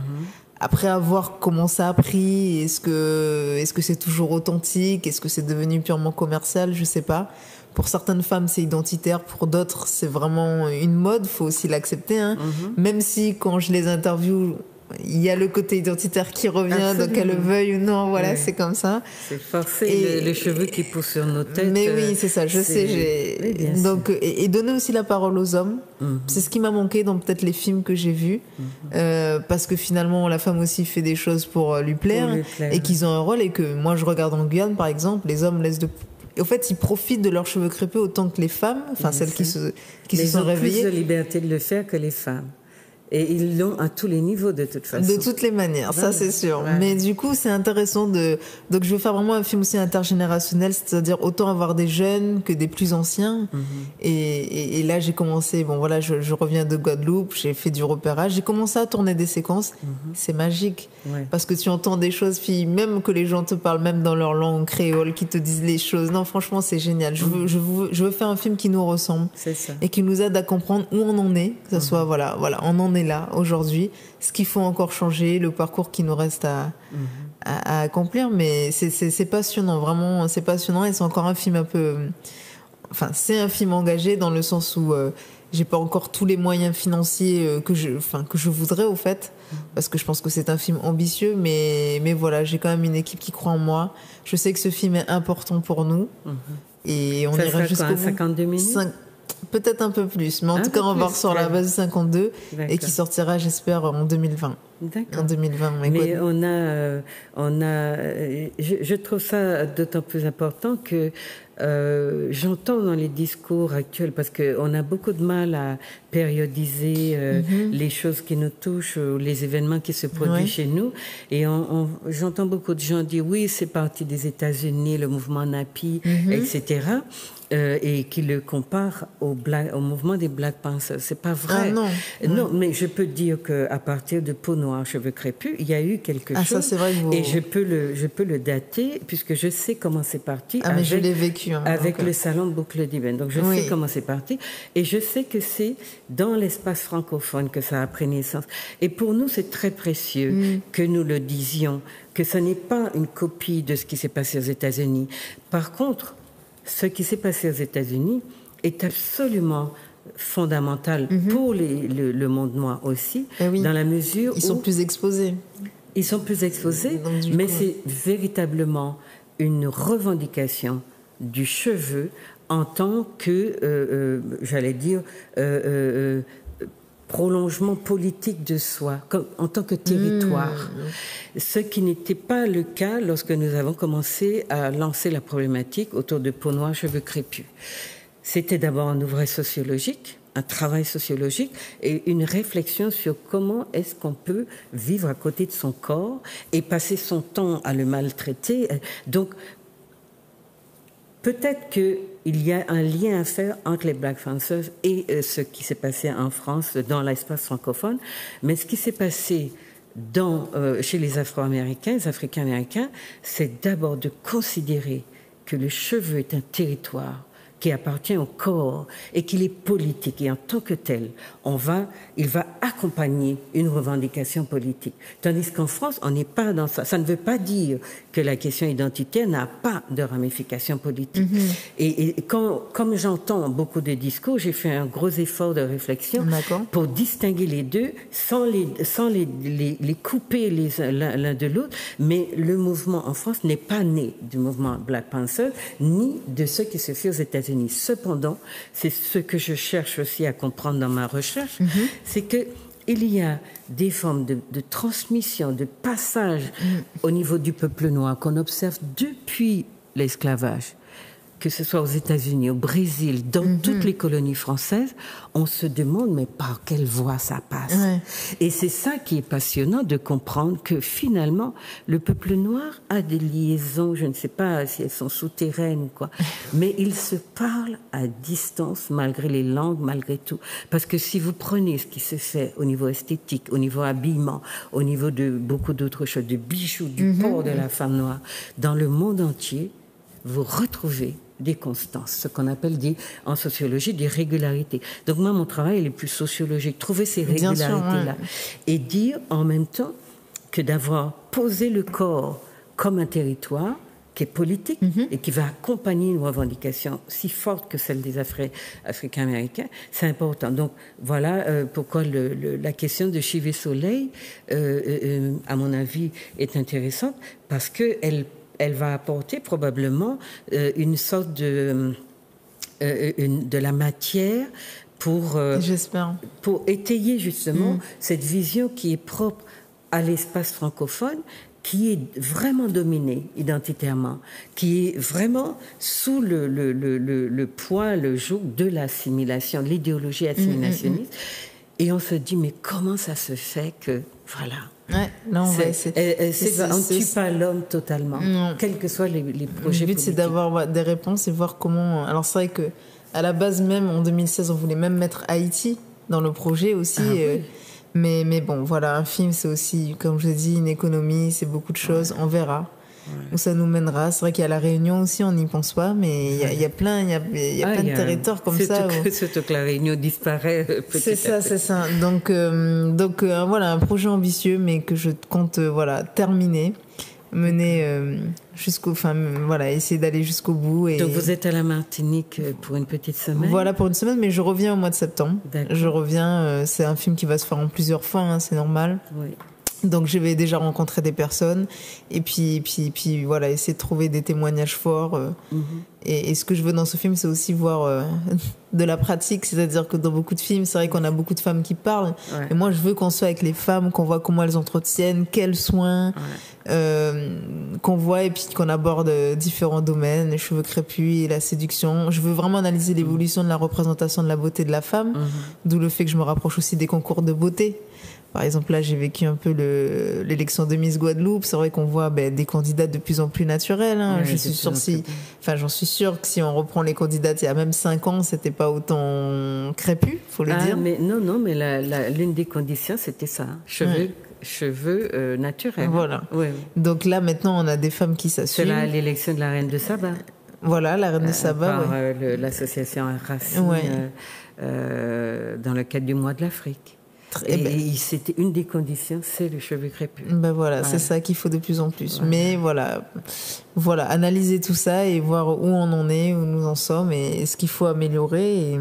Après avoir comment ça a pris, est-ce que c'est toujours authentique? Est-ce que c'est devenu purement commercial? Je sais pas. Pour certaines femmes, c'est identitaire. Pour d'autres, c'est vraiment une mode. Faut aussi l'accepter, hein. Même si, quand je les interviewe, il y a le côté identitaire qui revient, donc qu'elle le veuille ou non, voilà, c'est comme ça. C'est forcé, les cheveux qui poussent sur nos têtes. Mais oui, c'est ça, je sais. Donc, et donner aussi la parole aux hommes, c'est ce qui m'a manqué dans peut-être les films que j'ai vus, parce que finalement, la femme aussi fait des choses pour lui plaire, et qu'ils ont un rôle, et que moi, je regarde en Guyane, par exemple, les hommes laissent en fait, ils profitent de leurs cheveux crépus autant que les femmes, enfin celles qui se sont réveillées. Ils ont plus de liberté de le faire que les femmes. Et ils l'ont à tous les niveaux, de toute façon. De toutes les manières, ça c'est sûr. Mais du coup, c'est intéressant donc je veux faire vraiment un film aussi intergénérationnel, c'est-à-dire autant avoir des jeunes que des plus anciens. Et là, j'ai commencé, bon voilà, je reviens de Guadeloupe, j'ai fait du repérage, j'ai commencé à tourner des séquences. C'est magique. Parce que tu entends des choses, puis même que les gens te parlent, même dans leur langue créole, qui te disent les choses. Non, franchement, c'est génial. Je veux faire un film qui nous ressemble. C'est ça. Et qui nous aide à comprendre où on en est, que ce soit, voilà, on en est là aujourd'hui, ce qu'il faut encore changer, le parcours qui nous reste à accomplir, mais c'est passionnant, vraiment, c'est passionnant, et c'est encore un film un peu, enfin c'est un film engagé dans le sens où j'ai pas encore tous les moyens financiers que je voudrais au fait, parce que je pense que c'est un film ambitieux, mais voilà, j'ai quand même une équipe qui croit en moi. Je sais que ce film est important pour nous, et on ira jusqu'au bout. 52 minutes. Peut-être un peu plus, mais en tout cas, on va sur la base de 52 et qui sortira, j'espère, en 2020. D'accord. En 2020. Mais je trouve ça d'autant plus important que j'entends dans les discours actuels, parce qu'on a beaucoup de mal à périodiser les choses qui nous touchent, les événements qui se produisent chez nous. Et j'entends beaucoup de gens dire oui, c'est parti des États-Unis, le mouvement Napi, etc. Et qui le comparent au mouvement des Black Panthers. C'est pas vrai. Ah non, mais je peux dire qu'à partir de Peau noire, cheveux crépus, il y a eu quelque chose. Ça, c'est vrai que et je peux le dater, puisque je sais comment c'est parti. Mais je l'ai vécu. Avec le salon de Boucle d'Ibène. Donc je sais comment c'est parti. Et je sais que c'est dans l'espace francophone que ça a pris naissance. Et pour nous, c'est très précieux que nous le disions, que ce n'est pas une copie de ce qui s'est passé aux États-Unis. Par contre, ce qui s'est passé aux États-Unis est absolument fondamentale pour le monde noir aussi, dans la mesure où... Ils sont plus exposés. Ils sont plus exposés, mais c'est véritablement une revendication du cheveu en tant que, j'allais dire, prolongement politique de soi, en tant que territoire. Ce qui n'était pas le cas lorsque nous avons commencé à lancer la problématique autour de peau noire, cheveux crépus. C'était d'abord un ouvrage sociologique, un travail sociologique et une réflexion sur comment est-ce qu'on peut vivre à côté de son corps et passer son temps à le maltraiter. Donc, peut-être qu'il y a un lien à faire entre les Black Panthers et ce qui s'est passé en France, dans l'espace francophone, mais ce qui s'est passé chez les Afro-Américains, les Africains-Américains, c'est d'abord de considérer que le cheveu est un territoire qui appartient au corps et qu'il est politique. Et en tant que tel, il va accompagner une revendication politique. Tandis qu'en France, on n'est pas dans ça. Ça ne veut pas dire que la question identitaire n'a pas de ramifications politiques. Et comme j'entends beaucoup de discours, j'ai fait un gros effort de réflexion pour distinguer les deux sans les couper l'un de l'autre. Mais le mouvement en France n'est pas né du mouvement Black Panther ni de ce qui se fait aux États-Unis. Cependant, c'est ce que je cherche aussi à comprendre dans ma recherche, c'est qu'il y a des formes de transmission, de passage au niveau du peuple noir qu'on observe depuis l'esclavage, que ce soit aux États-Unis, au Brésil, dans toutes les colonies françaises, on se demande mais par quelle voie ça passe. Et c'est ça qui est passionnant, de comprendre que finalement le peuple noir a des liaisons, je ne sais pas si elles sont souterraines quoi, mais ils se parlent à distance malgré les langues, malgré tout. Parce que si vous prenez ce qui se fait au niveau esthétique, au niveau habillement, au niveau de beaucoup d'autres choses, de bijoux, du port de la femme noire, dans le monde entier, vous retrouvez des constances, ce qu'on appelle en sociologie des régularités. Donc moi, mon travail il est plus sociologique, trouver ces régularités-là et dire en même temps que d'avoir posé le corps comme un territoire qui est politique et qui va accompagner une revendication si forte que celle des Africains-Américains, c'est important. Donc voilà pourquoi la question de Chivé Soleil, à mon avis, est intéressante parce qu'elle va apporter probablement une sorte de la matière pour étayer justement cette vision qui est propre à l'espace francophone, qui est vraiment dominé identitairement, qui est vraiment sous le poids, le joug de l'assimilation, l'idéologie assimilationniste. Et on se dit, mais comment ça se fait que, voilà... on ne tue pas l'homme totalement, quels que soient les projets. Le but, c'est d'avoir des réponses et voir comment. Alors, c'est vrai que à la base, même en 2016, on voulait même mettre Haïti dans le projet aussi. Mais bon, voilà, un film, c'est aussi, comme je dis, une économie, c'est beaucoup de choses. On verra où ça nous mènera. C'est vrai qu'il y a la Réunion aussi, on n'y pense pas, mais il y a plein de territoires comme ça. Surtout que la Réunion disparaît petit à petit. C'est ça. Donc voilà, un projet ambitieux, mais que je compte terminer, mener essayer d'aller jusqu'au bout. Donc vous êtes à la Martinique pour une petite semaine? Voilà, pour une semaine, mais je reviens au mois de septembre. Je reviens, c'est un film qui va se faire en plusieurs fois, c'est normal. Oui. Donc je vais déjà rencontrer des personnes et puis voilà, essayer de trouver des témoignages forts. Et ce que je veux dans ce film, c'est aussi voir de la pratique. C'est-à-dire que dans beaucoup de films, c'est vrai qu'on a beaucoup de femmes qui parlent. Et moi, je veux qu'on soit avec les femmes, qu'on voit comment elles entretiennent, quels soins, qu'on voit et puis qu'on aborde différents domaines, les cheveux crépus et la séduction. Je veux vraiment analyser l'évolution de la représentation de la beauté de la femme, d'où le fait que je me rapproche aussi des concours de beauté. Par exemple, là, j'ai vécu un peu l'élection de Miss Guadeloupe. C'est vrai qu'on voit des candidates de plus en plus naturelles. J'en suis sûre que si on reprend les candidates il y a même 5 ans, c'était pas autant crépus, faut le dire. Mais non, mais l'une des conditions, c'était ça. Cheveux naturels. Voilà. Donc là, maintenant, on a des femmes qui s'assument. C'est l'élection de la reine de Saba. Voilà, la reine de Saba. Par l'association Racine, dans le cadre du mois de l'Afrique. c'était une des conditions, c'est le cheveu crépus. Ben voilà, c'est ça qu'il faut de plus en plus. Mais voilà, analyser tout ça et voir où on en est, où nous en sommes et ce qu'il faut améliorer. Et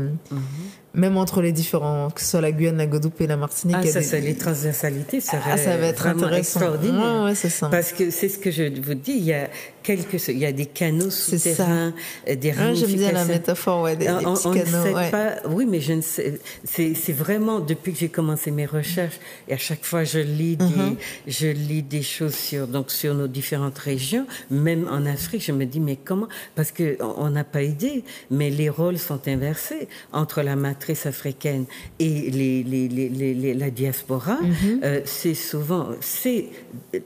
même entre les différents, que ce soit la Guyane, la Guadeloupe et la Martinique. Les transversalités, ça va être intéressant. Extraordinaire. Ouais, c'est ça. Parce que c'est ce que je vous dis, il y a des canaux souterrains, des ramifications. J'aime bien la métaphore, des petits canaux. Ne sait pas, oui, mais je ne sais. C'est vraiment depuis que j'ai commencé mes recherches et à chaque fois je lis des choses sur nos différentes régions, même en Afrique. Je me dis mais comment? Parce que on n'a pas idée, mais les rôles sont inversés entre la matrice africaine et la diaspora. C'est souvent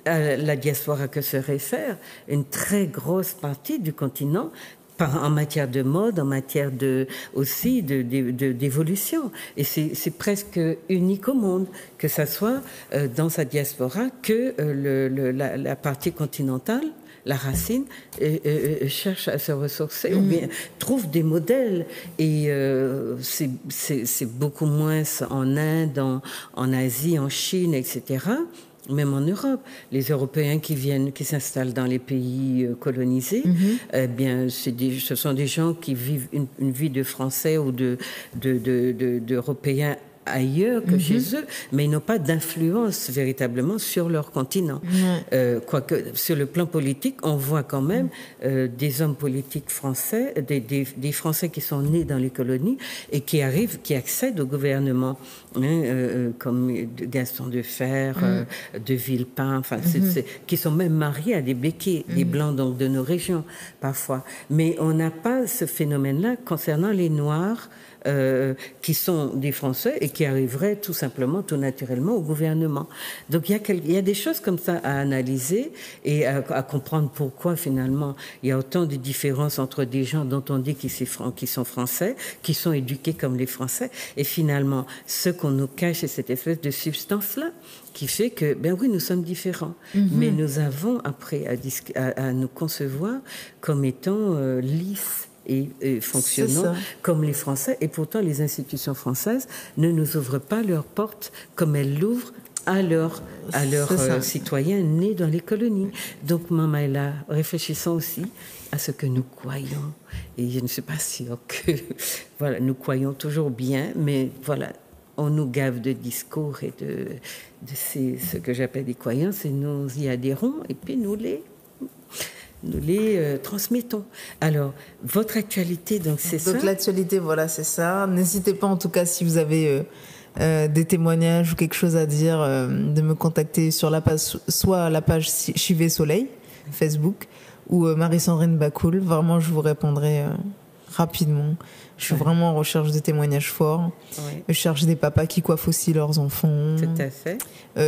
à la diaspora que se réfère une très grosse partie du continent en matière de mode, en matière aussi d'évolution. Et c'est presque unique au monde, que ça soit dans sa diaspora, que la partie continentale, la racine, cherche à se ressourcer ou bien trouve des modèles. Et c'est beaucoup moins en Inde, en Asie, en Chine, etc., même en Europe, les Européens qui s'installent dans les pays colonisés, eh bien, ce sont des gens qui vivent une vie de Français ou d'Européens ailleurs que chez eux, mais ils n'ont pas d'influence véritablement sur leur continent. Quoique, sur le plan politique, on voit quand même des hommes politiques français, des Français qui sont nés dans les colonies et qui accèdent au gouvernement, comme Gaston Defferre, de Villepin, qui sont même mariés à des béquets, des Blancs donc de nos régions, parfois. Mais on n'a pas ce phénomène-là concernant les Noirs, qui sont des Français et qui arriveraient tout simplement, tout naturellement au gouvernement. Donc il y a des choses comme ça à analyser et à comprendre pourquoi finalement il y a autant de différences entre des gens dont on dit qu'ils sont Français, qui sont éduqués comme les Français, et finalement ce qu'on nous cache, c'est cette espèce de substance-là qui fait que, ben oui, nous sommes différents, mais nous avons après à nous concevoir comme étant lisses et fonctionnant comme les Français. Et pourtant, les institutions françaises ne nous ouvrent pas leurs portes comme elles l'ouvrent à leurs citoyens nés dans les colonies. Donc, Mama est là, réfléchissons aussi à ce que nous croyons. Et je ne suis pas sûre que voilà, nous croyons toujours bien, mais voilà, on nous gave de discours et de ce que j'appelle des croyances, et nous y adhérons, et puis nous les transmettons. Alors, votre actualité, donc c'est ça? Donc l'actualité, voilà, c'est ça. N'hésitez pas, en tout cas, si vous avez des témoignages ou quelque chose à dire, de me contacter sur la page, soit la page Chivé Soleil, Facebook, ou Marie-Sandrine Bacoul. Vraiment, je vous répondrai rapidement. Je suis vraiment en recherche de témoignages forts. Je cherche des papas qui coiffent aussi leurs enfants. Tout à fait.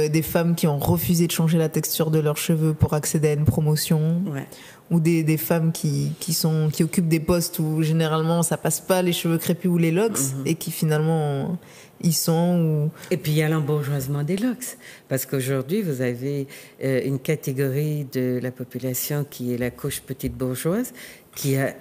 Des femmes qui ont refusé de changer la texture de leurs cheveux pour accéder à une promotion. Ou des femmes qui occupent des postes où généralement ça passe pas, les cheveux crépus ou les locks, et qui finalement y sont. Et puis il y a l'embourgeoisement des locks, parce qu'aujourd'hui vous avez une catégorie de la population qui est la couche petite bourgeoise, qui a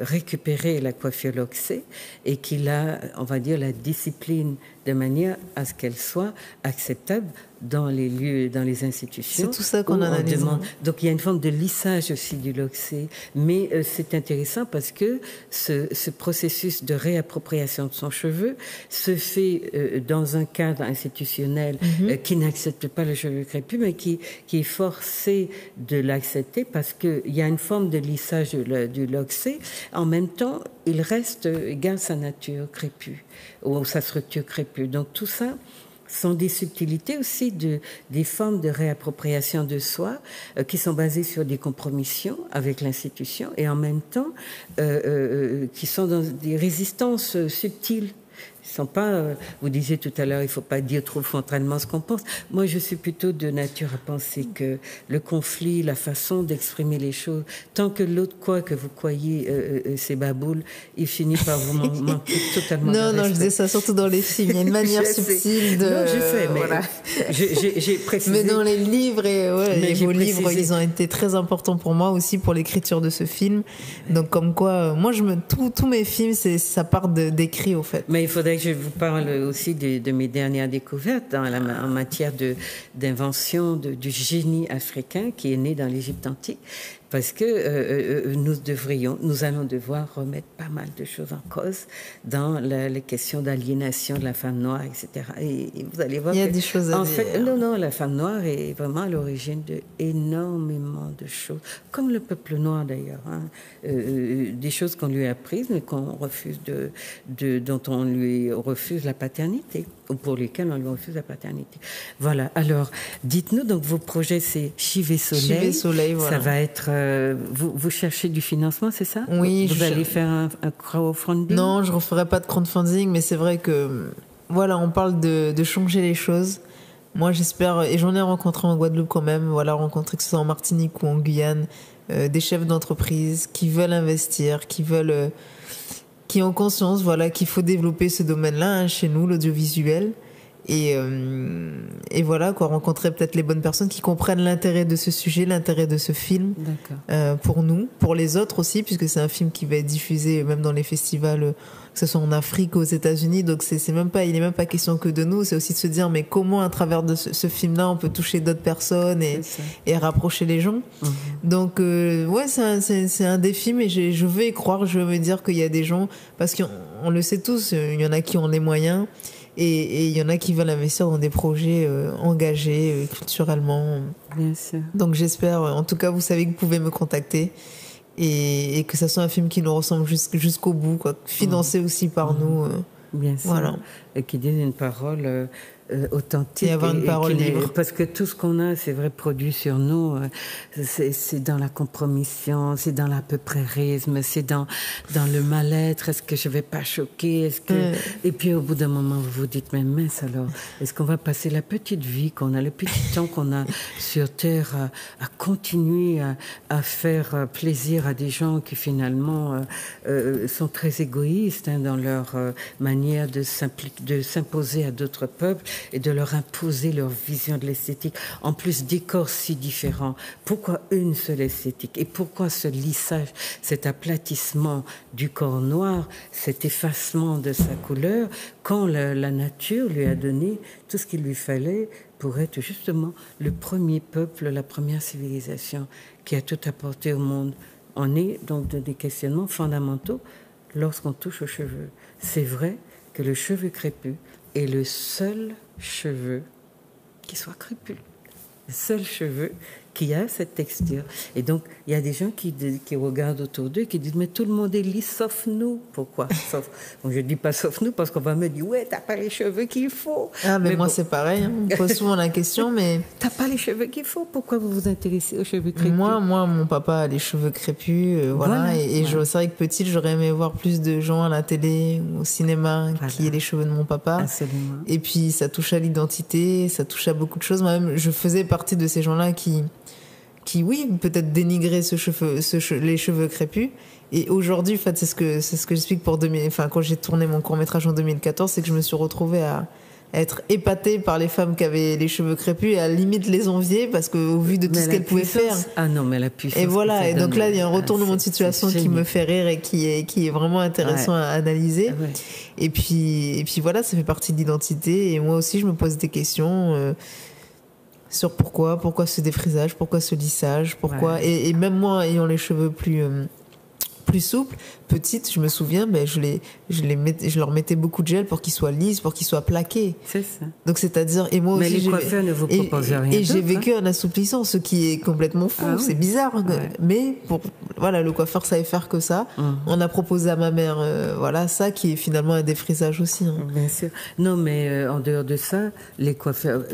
récupéré la coiffure loxée et qui a, on va dire, la discipline de manière à ce qu'elle soit acceptable dans les lieux, dans les institutions. C'est tout ça qu'on analyse. Donc il y a une forme de lissage aussi du loxé, mais c'est intéressant parce que ce processus de réappropriation de son cheveu se fait dans un cadre institutionnel qui n'accepte pas le cheveu crépus, mais qui est forcé de l'accepter parce qu'il y a une forme de lissage du loxé. En même temps, il garde sa nature crépue ou sa structure crépue. Donc tout ça sont des subtilités aussi des formes de réappropriation de soi qui sont basées sur des compromissions avec l'institution et en même temps qui sont dans des résistances subtiles. Ils sont pas, vous disiez tout à l'heure, il ne faut pas dire trop frontalement ce qu'on pense. Moi, je suis plutôt de nature à penser que le conflit, la façon d'exprimer les choses, tant que l'autre croit que vous croyez ces baboules, il finit par vous manquer totalement de respect. Non, je disais ça surtout dans les films. Il y a une manière subtile de... Non, je sais, mais voilà. J'ai précisé. Mais dans les livres, vos livres, ils ont été très importants pour moi aussi, pour l'écriture de ce film. Donc, comme quoi, moi, tous mes films, ça part d'écrit, au fait. Mais il faudrait voudrais que je vous parle aussi de mes dernières découvertes en matière d'invention du génie africain qui est né dans l'Égypte antique. Parce que nous allons devoir remettre pas mal de choses en cause dans les questions d'aliénation de la femme noire, etc. Et vous allez voir il y a des choses à dire. Non, la femme noire est vraiment à l'origine d'énormément de choses, comme le peuple noir d'ailleurs, hein. Des choses qu'on lui a apprises, mais qu'on refuse dont on lui refuse la paternité, ou pour lesquelles on lui refuse la paternité. Voilà. Alors, dites-nous, donc vos projets, c'est Chivé Soleil. Chivé Soleil, voilà. Ça va être vous cherchez du financement, c'est ça? Oui. Vous allez faire un crowdfunding? Non, je ne referai pas de crowdfunding, mais c'est vrai que, voilà, on parle de changer les choses. Moi, j'espère, et j'en ai rencontré en Guadeloupe quand même, voilà, rencontré que ce soit en Martinique ou en Guyane, des chefs d'entreprise qui veulent investir, qui ont conscience, voilà, qu'il faut développer ce domaine-là, hein, chez nous, l'audiovisuel. Et voilà, quoi, rencontrer peut-être les bonnes personnes qui comprennent l'intérêt de ce sujet, l'intérêt de ce film, pour nous, pour les autres aussi, puisque c'est un film qui va être diffusé même dans les festivals, que ce soit en Afrique ou aux États-Unis. Donc il n'est même pas question que de nous, c'est aussi de se dire mais comment à travers de ce film-là on peut toucher d'autres personnes et rapprocher les gens. Donc ouais, c'est un défi, mais je veux y croire, je veux me dire qu'il y a des gens, parce qu'on le sait tous, il y en a qui ont les moyens. Et il y en a qui veulent investir dans des projets engagés culturellement. Bien sûr. Donc j'espère, en tout cas, vous savez que vous pouvez me contacter et que ça soit un film qui nous ressemble jusqu'au bout, quoi. Financé aussi par nous. Bien sûr. Voilà. Et qui dise une parole authentique. Et avoir une parole libre. Parce que tout ce qu'on a, c'est vrai, produit sur nous, c'est dans la compromission, c'est dans l'à peu prérisme, c'est dans le mal-être. Est-ce que je vais pas choquer? Et puis au bout d'un moment, vous vous dites, mais mince alors, est-ce qu'on va passer la petite vie qu'on a, le petit temps qu'on a sur Terre à continuer à faire plaisir à des gens qui finalement sont très égoïstes, hein, dans leur manière de s'imposer à d'autres peuples et de leur imposer leur vision de l'esthétique. En plus, des corps si différents. Pourquoi une seule esthétique? Et pourquoi ce lissage, cet aplatissement du corps noir, cet effacement de sa couleur, quand la nature lui a donné tout ce qu'il lui fallait pour être justement le premier peuple, la première civilisation qui a tout apporté au monde? On est donc dans des questionnements fondamentaux lorsqu'on touche aux cheveux. C'est vrai que le cheveu crépus est le seul cheveu qui soit crépus. Le seul cheveu qui a cette texture. Et donc, il y a des gens qui regardent autour d'eux, qui disent, mais tout le monde est lisse, sauf nous. Pourquoi? Bon, je ne dis pas sauf nous, parce qu'on va me dire, ouais, t'as pas les cheveux qu'il faut. Ah, mais moi, bon, c'est pareil. Hein. On me pose souvent la question, mais... T'as pas les cheveux qu'il faut. Pourquoi vous vous intéressez aux cheveux crépus? Moi, mon papa a les cheveux crépus, voilà. Et c'est vrai que petite, j'aurais aimé voir plus de gens à la télé ou au cinéma qui aient les cheveux de mon papa. Absolument. Et puis, ça touche à l'identité, ça touche à beaucoup de choses. Moi-même, je faisais partie de ces gens-là qui oui, peut-être dénigrer les cheveux crépus. Et aujourd'hui, en fait, c'est ce que j'explique quand j'ai tourné mon court-métrage en 2014, c'est que je me suis retrouvée à être épatée par les femmes qui avaient les cheveux crépus et à limite les envier parce qu'au vu de tout ce qu'elles pouvaient faire. Ah non, mais la puissance. Et voilà. Et donc là, il y a un retournement de situation qui me fait rire et qui est vraiment intéressant à analyser. Ouais. Et puis voilà, ça fait partie de l'identité. Et moi aussi, je me pose des questions. Sur pourquoi ce défrisage, pourquoi ce lissage, pourquoi... Ouais. Et même moi, ayant les cheveux plus souples, petite, je me souviens, je leur mettais beaucoup de gel pour qu'ils soient lisses, pour qu'ils soient plaqués. C'est ça. Donc c'est-à-dire, et moi mais aussi... les coiffeurs ne vous proposent rien. Et j'ai vécu un assouplissant, ce qui est complètement fou, c'est bizarre. Ouais. Mais le coiffeur savait faire que ça. On a proposé à ma mère, ça qui est finalement un défrisage aussi. Hein. Bien sûr. Non, mais en dehors de ça, les coiffeurs...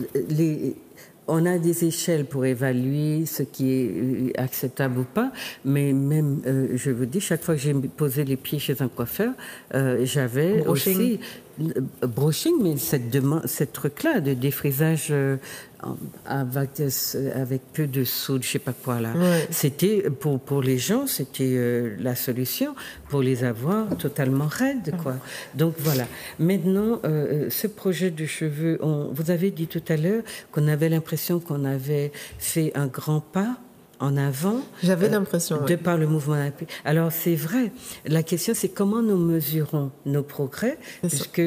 On a des échelles pour évaluer ce qui est acceptable ou pas, mais même, je vous dis, chaque fois que j'ai posé les pieds chez un coiffeur, j'avais aussi brushing, mais cette truc-là de défrisage avec peu de soude, je sais pas quoi là. Ouais. C'était pour les gens, c'était la solution pour les avoir totalement raides, quoi. Donc voilà. Maintenant, ce projet de cheveux, vous avez dit tout à l'heure qu'on avait l'impression qu'on avait fait un grand pas en avant. J'avais l'impression. De par le mouvement. Alors c'est vrai. La question c'est comment nous mesurons nos progrès, puisque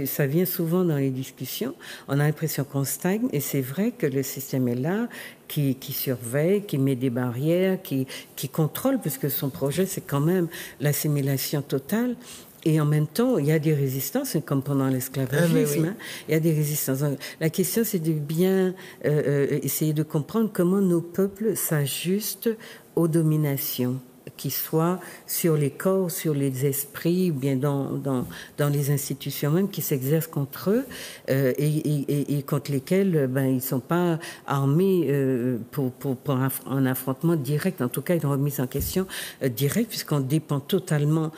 ça vient souvent dans les discussions. On a l'impression qu'on stagne, et c'est vrai que le système est là, qui surveille, qui met des barrières, qui contrôle, puisque son projet c'est quand même l'assimilation totale. Et en même temps, il y a des résistances, comme pendant l'esclavagisme. Il y a des résistances. Donc, la question, c'est de bien essayer de comprendre comment nos peuples s'ajustent aux dominations, qui soient sur les corps, sur les esprits, ou bien dans les institutions même, qui s'exercent contre eux et contre lesquels ils ne sont pas armés pour un affrontement direct. En tout cas, une remise en question directe, puisqu'on dépend totalement,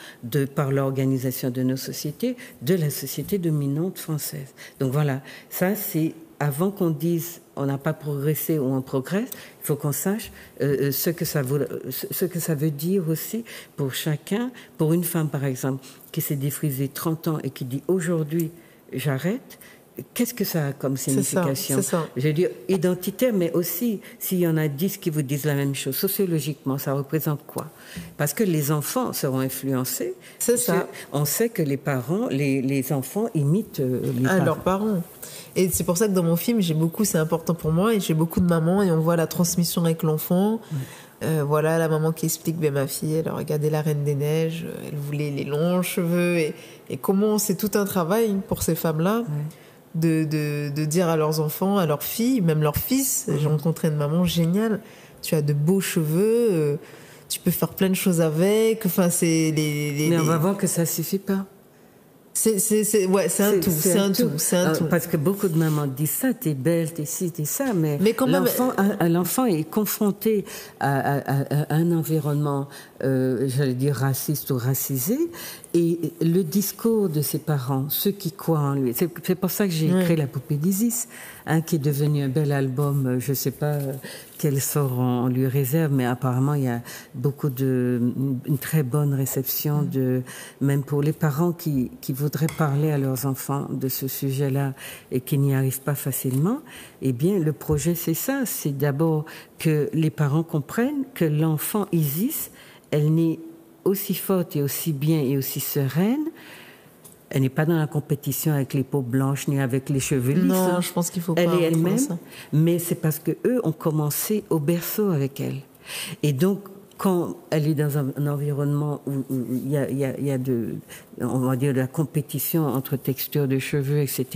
par l'organisation de nos sociétés, de la société dominante française. Donc voilà, ça c'est avant qu'on dise on n'a pas progressé ou on progresse, il faut qu'on sache ce que ça veut dire aussi pour chacun. Pour une femme, par exemple, qui s'est défrisée 30 ans et qui dit aujourd'hui j'arrête, qu'est-ce que ça a comme signification? C'est ça. Je veux dire identitaire, mais aussi s'il y en a 10 qui vous disent la même chose, sociologiquement, ça représente quoi? Parce que les enfants seront influencés. C'est ça. On sait que les parents, les enfants imitent leurs parents. Et c'est pour ça que dans mon film, c'est important pour moi, et j'ai beaucoup de mamans, et on voit la transmission avec l'enfant. Voilà la maman qui explique, ma fille, elle a regardé La Reine des Neiges, elle voulait les longs cheveux, et comment c'est tout un travail pour ces femmes-là. De dire à leurs enfants, à leurs filles, même leurs fils, j'ai rencontré une maman géniale, tu as de beaux cheveux, tu peux faire plein de choses avec, Mais on va voir que ça suffit pas. C'est un tout. Parce que beaucoup de mamans disent ça, t'es belle, t'es ci, t'es ça, mais quand l'enfant est confronté à un environnement, j'allais dire raciste ou racisé, et le discours de ses parents, ceux qui croient en lui, c'est pour ça que j'ai écrit La Poupée d'Isis, qui est devenu un bel album, je sais pas quel sort on lui réserve, mais apparemment il y a une très bonne réception même pour les parents qui voudraient parler à leurs enfants de ce sujet-là et qui n'y arrivent pas facilement. Eh bien, le projet c'est ça, c'est d'abord que les parents comprennent que l'enfant Isis, elle n'est aussi forte et aussi bien et aussi sereine. Elle n'est pas dans la compétition avec les peaux blanches ni avec les cheveux lisses. Non, je pense qu'il faut pas. Elle est elle-même, mais c'est parce que eux ont commencé au berceau avec elle. Et donc, quand elle est dans un environnement où il y a on va dire de la compétition entre textures de cheveux, etc.,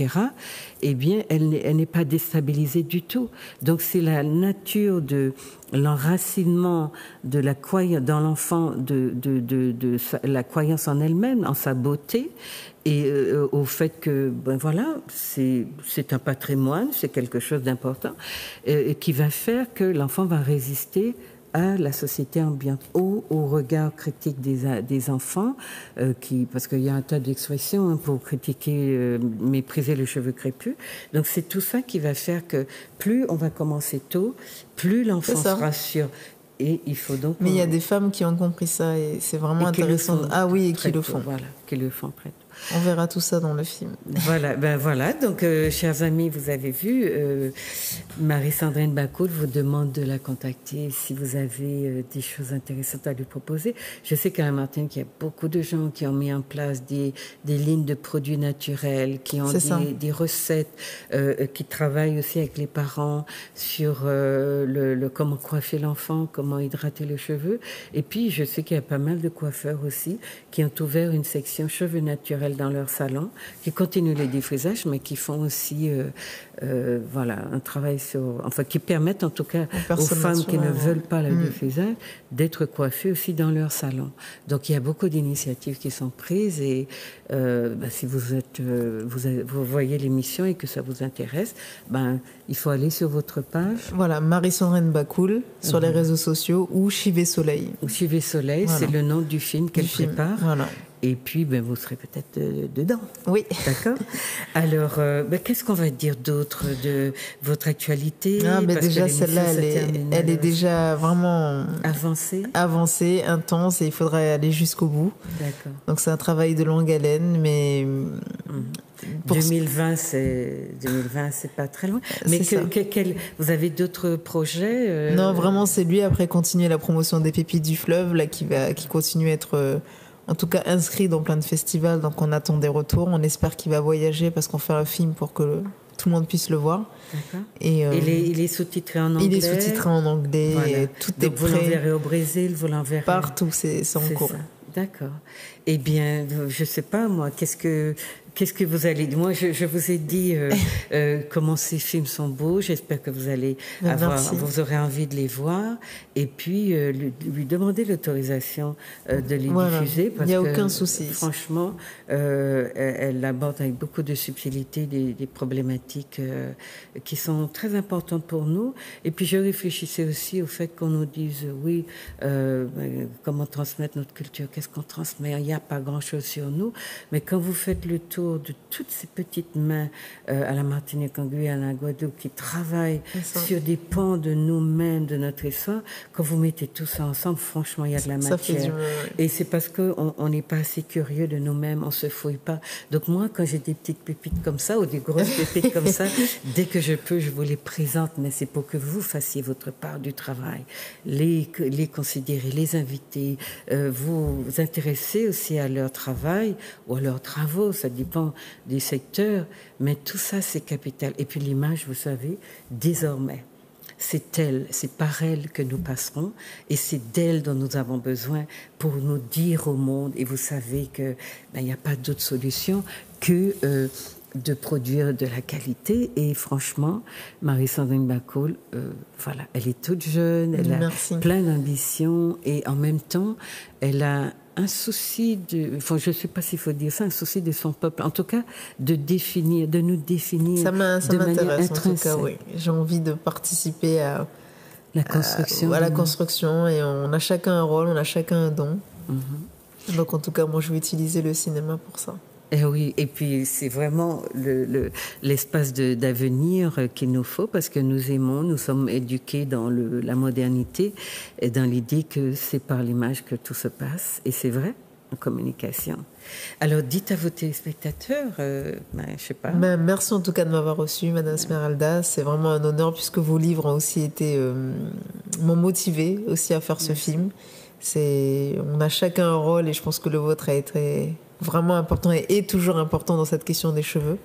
eh bien, elle n'est pas déstabilisée du tout. Donc, c'est la nature de l'enracinement de la croyance dans l'enfant, la croyance en elle-même, en sa beauté, et au fait que, c'est un patrimoine, c'est quelque chose d'important, qui va faire que l'enfant va résister à la société ambiante, au regard critique des enfants, parce qu'il y a un tas d'expressions pour critiquer, mépriser les cheveux crépus. Donc c'est tout ça qui va faire que plus on va commencer tôt, plus l'enfant sera sûr. Et il faut donc. Mais il y a des femmes qui ont compris ça, et c'est vraiment intéressant. Ah oui, et qui le font. Voilà, qui le font près. On verra tout ça dans le film. Voilà. Donc, chers amis, vous avez vu, Marie-Sandrine Bakoul vous demande de la contacter si vous avez des choses intéressantes à lui proposer. Je sais qu'à la Martinique, qu'il y a beaucoup de gens qui ont mis en place des lignes de produits naturels, qui ont des recettes, qui travaillent aussi avec les parents sur comment coiffer l'enfant, comment hydrater les cheveux. Et puis, je sais qu'il y a pas mal de coiffeurs aussi qui ont ouvert une section cheveux naturels dans leur salon, qui continuent les défrisages, mais qui font aussi un travail qui permettent en tout cas aux femmes qui ne veulent pas le défrisage d'être coiffées aussi dans leur salon. Donc il y a beaucoup d'initiatives qui sont prises, et si vous voyez l'émission et que ça vous intéresse, il faut aller sur votre page. Voilà, Marie-Sandrine Bakoul sur les réseaux sociaux, ou Chivé Soleil. Ou Chivé Soleil, c'est le nom du film qu'elle prépare. Voilà. Et puis, vous serez peut-être dedans. Oui. D'accord. Alors, qu'est-ce qu'on va dire d'autre de votre actualité? Déjà, celle-là, elle est déjà vraiment avancée, intense, et il faudrait aller jusqu'au bout. D'accord. Donc, c'est un travail de longue haleine, mais... 2020, c'est pas très loin. Mais vous avez d'autres projets Non, vraiment, c'est lui, après continuer la promotion des Pépites du Fleuve, là, qui continue à être... en tout cas inscrit dans plein de festivals, donc on attend des retours. On espère qu'il va voyager parce qu'on fait un film pour que tout le monde puisse le voir. D'accord. Et il est sous-titré en anglais. Il est sous-titré en anglais. Voilà. Et tout donc est vous prêt. l'enverrez au Brésil, vous l'enverrez partout, c'est en cours. Ça. D'accord. Eh bien, je sais pas moi, qu'est-ce que vous allez dire? Moi, je vous ai dit comment ces films sont beaux. J'espère que vous allez vous aurez envie de les voir. Et puis, lui demander l'autorisation de les diffuser. Parce il n'y a que, aucun souci. Franchement, elle aborde avec beaucoup de subtilité des problématiques qui sont très importantes pour nous. Et puis, je réfléchissais aussi au fait qu'on nous dise, oui, comment transmettre notre culture, qu'est-ce qu'on transmet? Il n'y a pas grand-chose sur nous. Mais quand vous faites le tour de toutes ces petites mains à la Martinique, en Guyane, à la Guadeloupe, qui travaillent sur des pans de nous-mêmes, de notre histoire, quand vous mettez tout ça ensemble, franchement, il y a de la matière. Et c'est parce qu'on n'est pas assez curieux de nous-mêmes, on se fouille pas. Donc moi, quand j'ai des petites pépites comme ça, ou des grosses pépites comme ça, dès que je peux, je vous les présente, mais c'est pour que vous fassiez votre part du travail, les considérer, les inviter, vous intéresser aussi à leur travail ou à leurs travaux, ça dépend des secteurs, mais tout ça, c'est capital. Et puis l'image, vous savez, désormais, c'est par elle que nous passerons, et c'est d'elle dont nous avons besoin pour nous dire au monde, et vous savez que il n'y a pas d'autre solution que de produire de la qualité. Et franchement, Marie-Sandrine Bacol, voilà, elle est toute jeune, elle a plein d'ambition, et en même temps, elle a un souci je ne sais pas s'il faut dire ça, un souci de son peuple, en tout cas de nous définir de manière intrinsèque. En tout cas, oui. J'ai envie de participer à la construction. À la construction, et on a chacun un rôle, on a chacun un don. Donc en tout cas, moi je vais utiliser le cinéma pour ça. Et oui, et puis c'est vraiment l'espace d'avenir qu'il nous faut, parce que nous sommes éduqués dans la modernité et dans l'idée que c'est par l'image que tout se passe, et c'est vrai, en communication. Alors dites à vos téléspectateurs, je sais pas. Merci en tout cas de m'avoir reçu, Madame Smeralda. C'est vraiment un honneur, puisque vos livres ont aussi m'ont motivé aussi à faire ce film. On a chacun un rôle, et je pense que le vôtre a été vraiment important et est toujours important dans cette question des cheveux.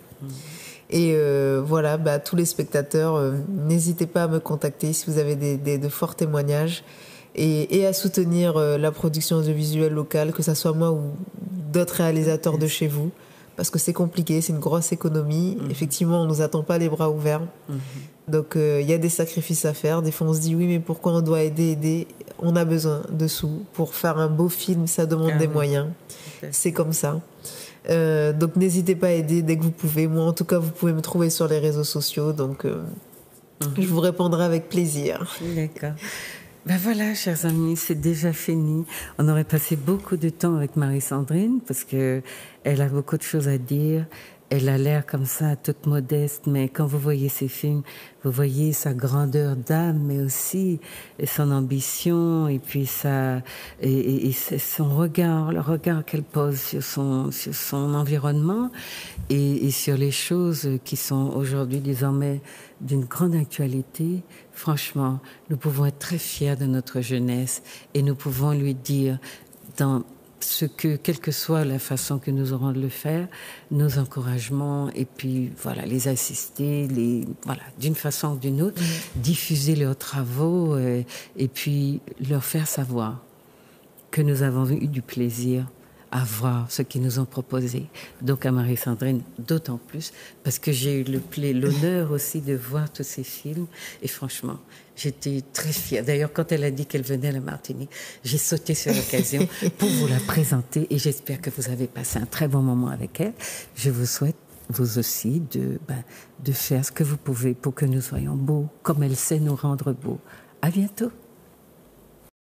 Et voilà, tous les spectateurs, n'hésitez pas à me contacter si vous avez de forts témoignages, et à soutenir la production audiovisuelle locale, que ce soit moi ou d'autres réalisateurs de chez vous, parce que c'est compliqué, c'est une grosse économie. Effectivement, on ne nous attend pas les bras ouverts. Donc il y a des sacrifices à faire. Des fois on se dit oui, mais pourquoi on doit aider? On a besoin de sous pour faire un beau film, ça demande des moyens. C'est comme ça. Donc n'hésitez pas à aider dès que vous pouvez. Moi en tout cas, vous pouvez me trouver sur les réseaux sociaux, donc je vous répondrai avec plaisir. D'accord. Voilà, chers amis, c'est déjà fini. On aurait passé beaucoup de temps avec Marie-Sandrine, parce que elle a beaucoup de choses à dire. Elle a l'air comme ça, toute modeste, mais quand vous voyez ses films, vous voyez sa grandeur d'âme, mais aussi son ambition, et puis son regard, le regard qu'elle pose sur son environnement, et sur les choses qui sont aujourd'hui désormais d'une grande actualité. Franchement, nous pouvons être très fiers de notre jeunesse, et nous pouvons lui dire, quelle que soit la façon que nous aurons de le faire, nos encouragements, et puis voilà, les assister, d'une façon ou d'une autre, diffuser leurs travaux, et puis leur faire savoir que nous avons eu du plaisir à voir ce qu'ils nous ont proposé. Donc à Marie-Sandrine, d'autant plus, parce que j'ai eu l'honneur aussi de voir tous ces films, et franchement, j'étais très fière. D'ailleurs, quand elle a dit qu'elle venait à la Martinique, j'ai sauté sur l'occasion pour vous la présenter, et j'espère que vous avez passé un très bon moment avec elle. Je vous souhaite, vous aussi, de faire ce que vous pouvez pour que nous soyons beaux, comme elle sait nous rendre beaux. À bientôt.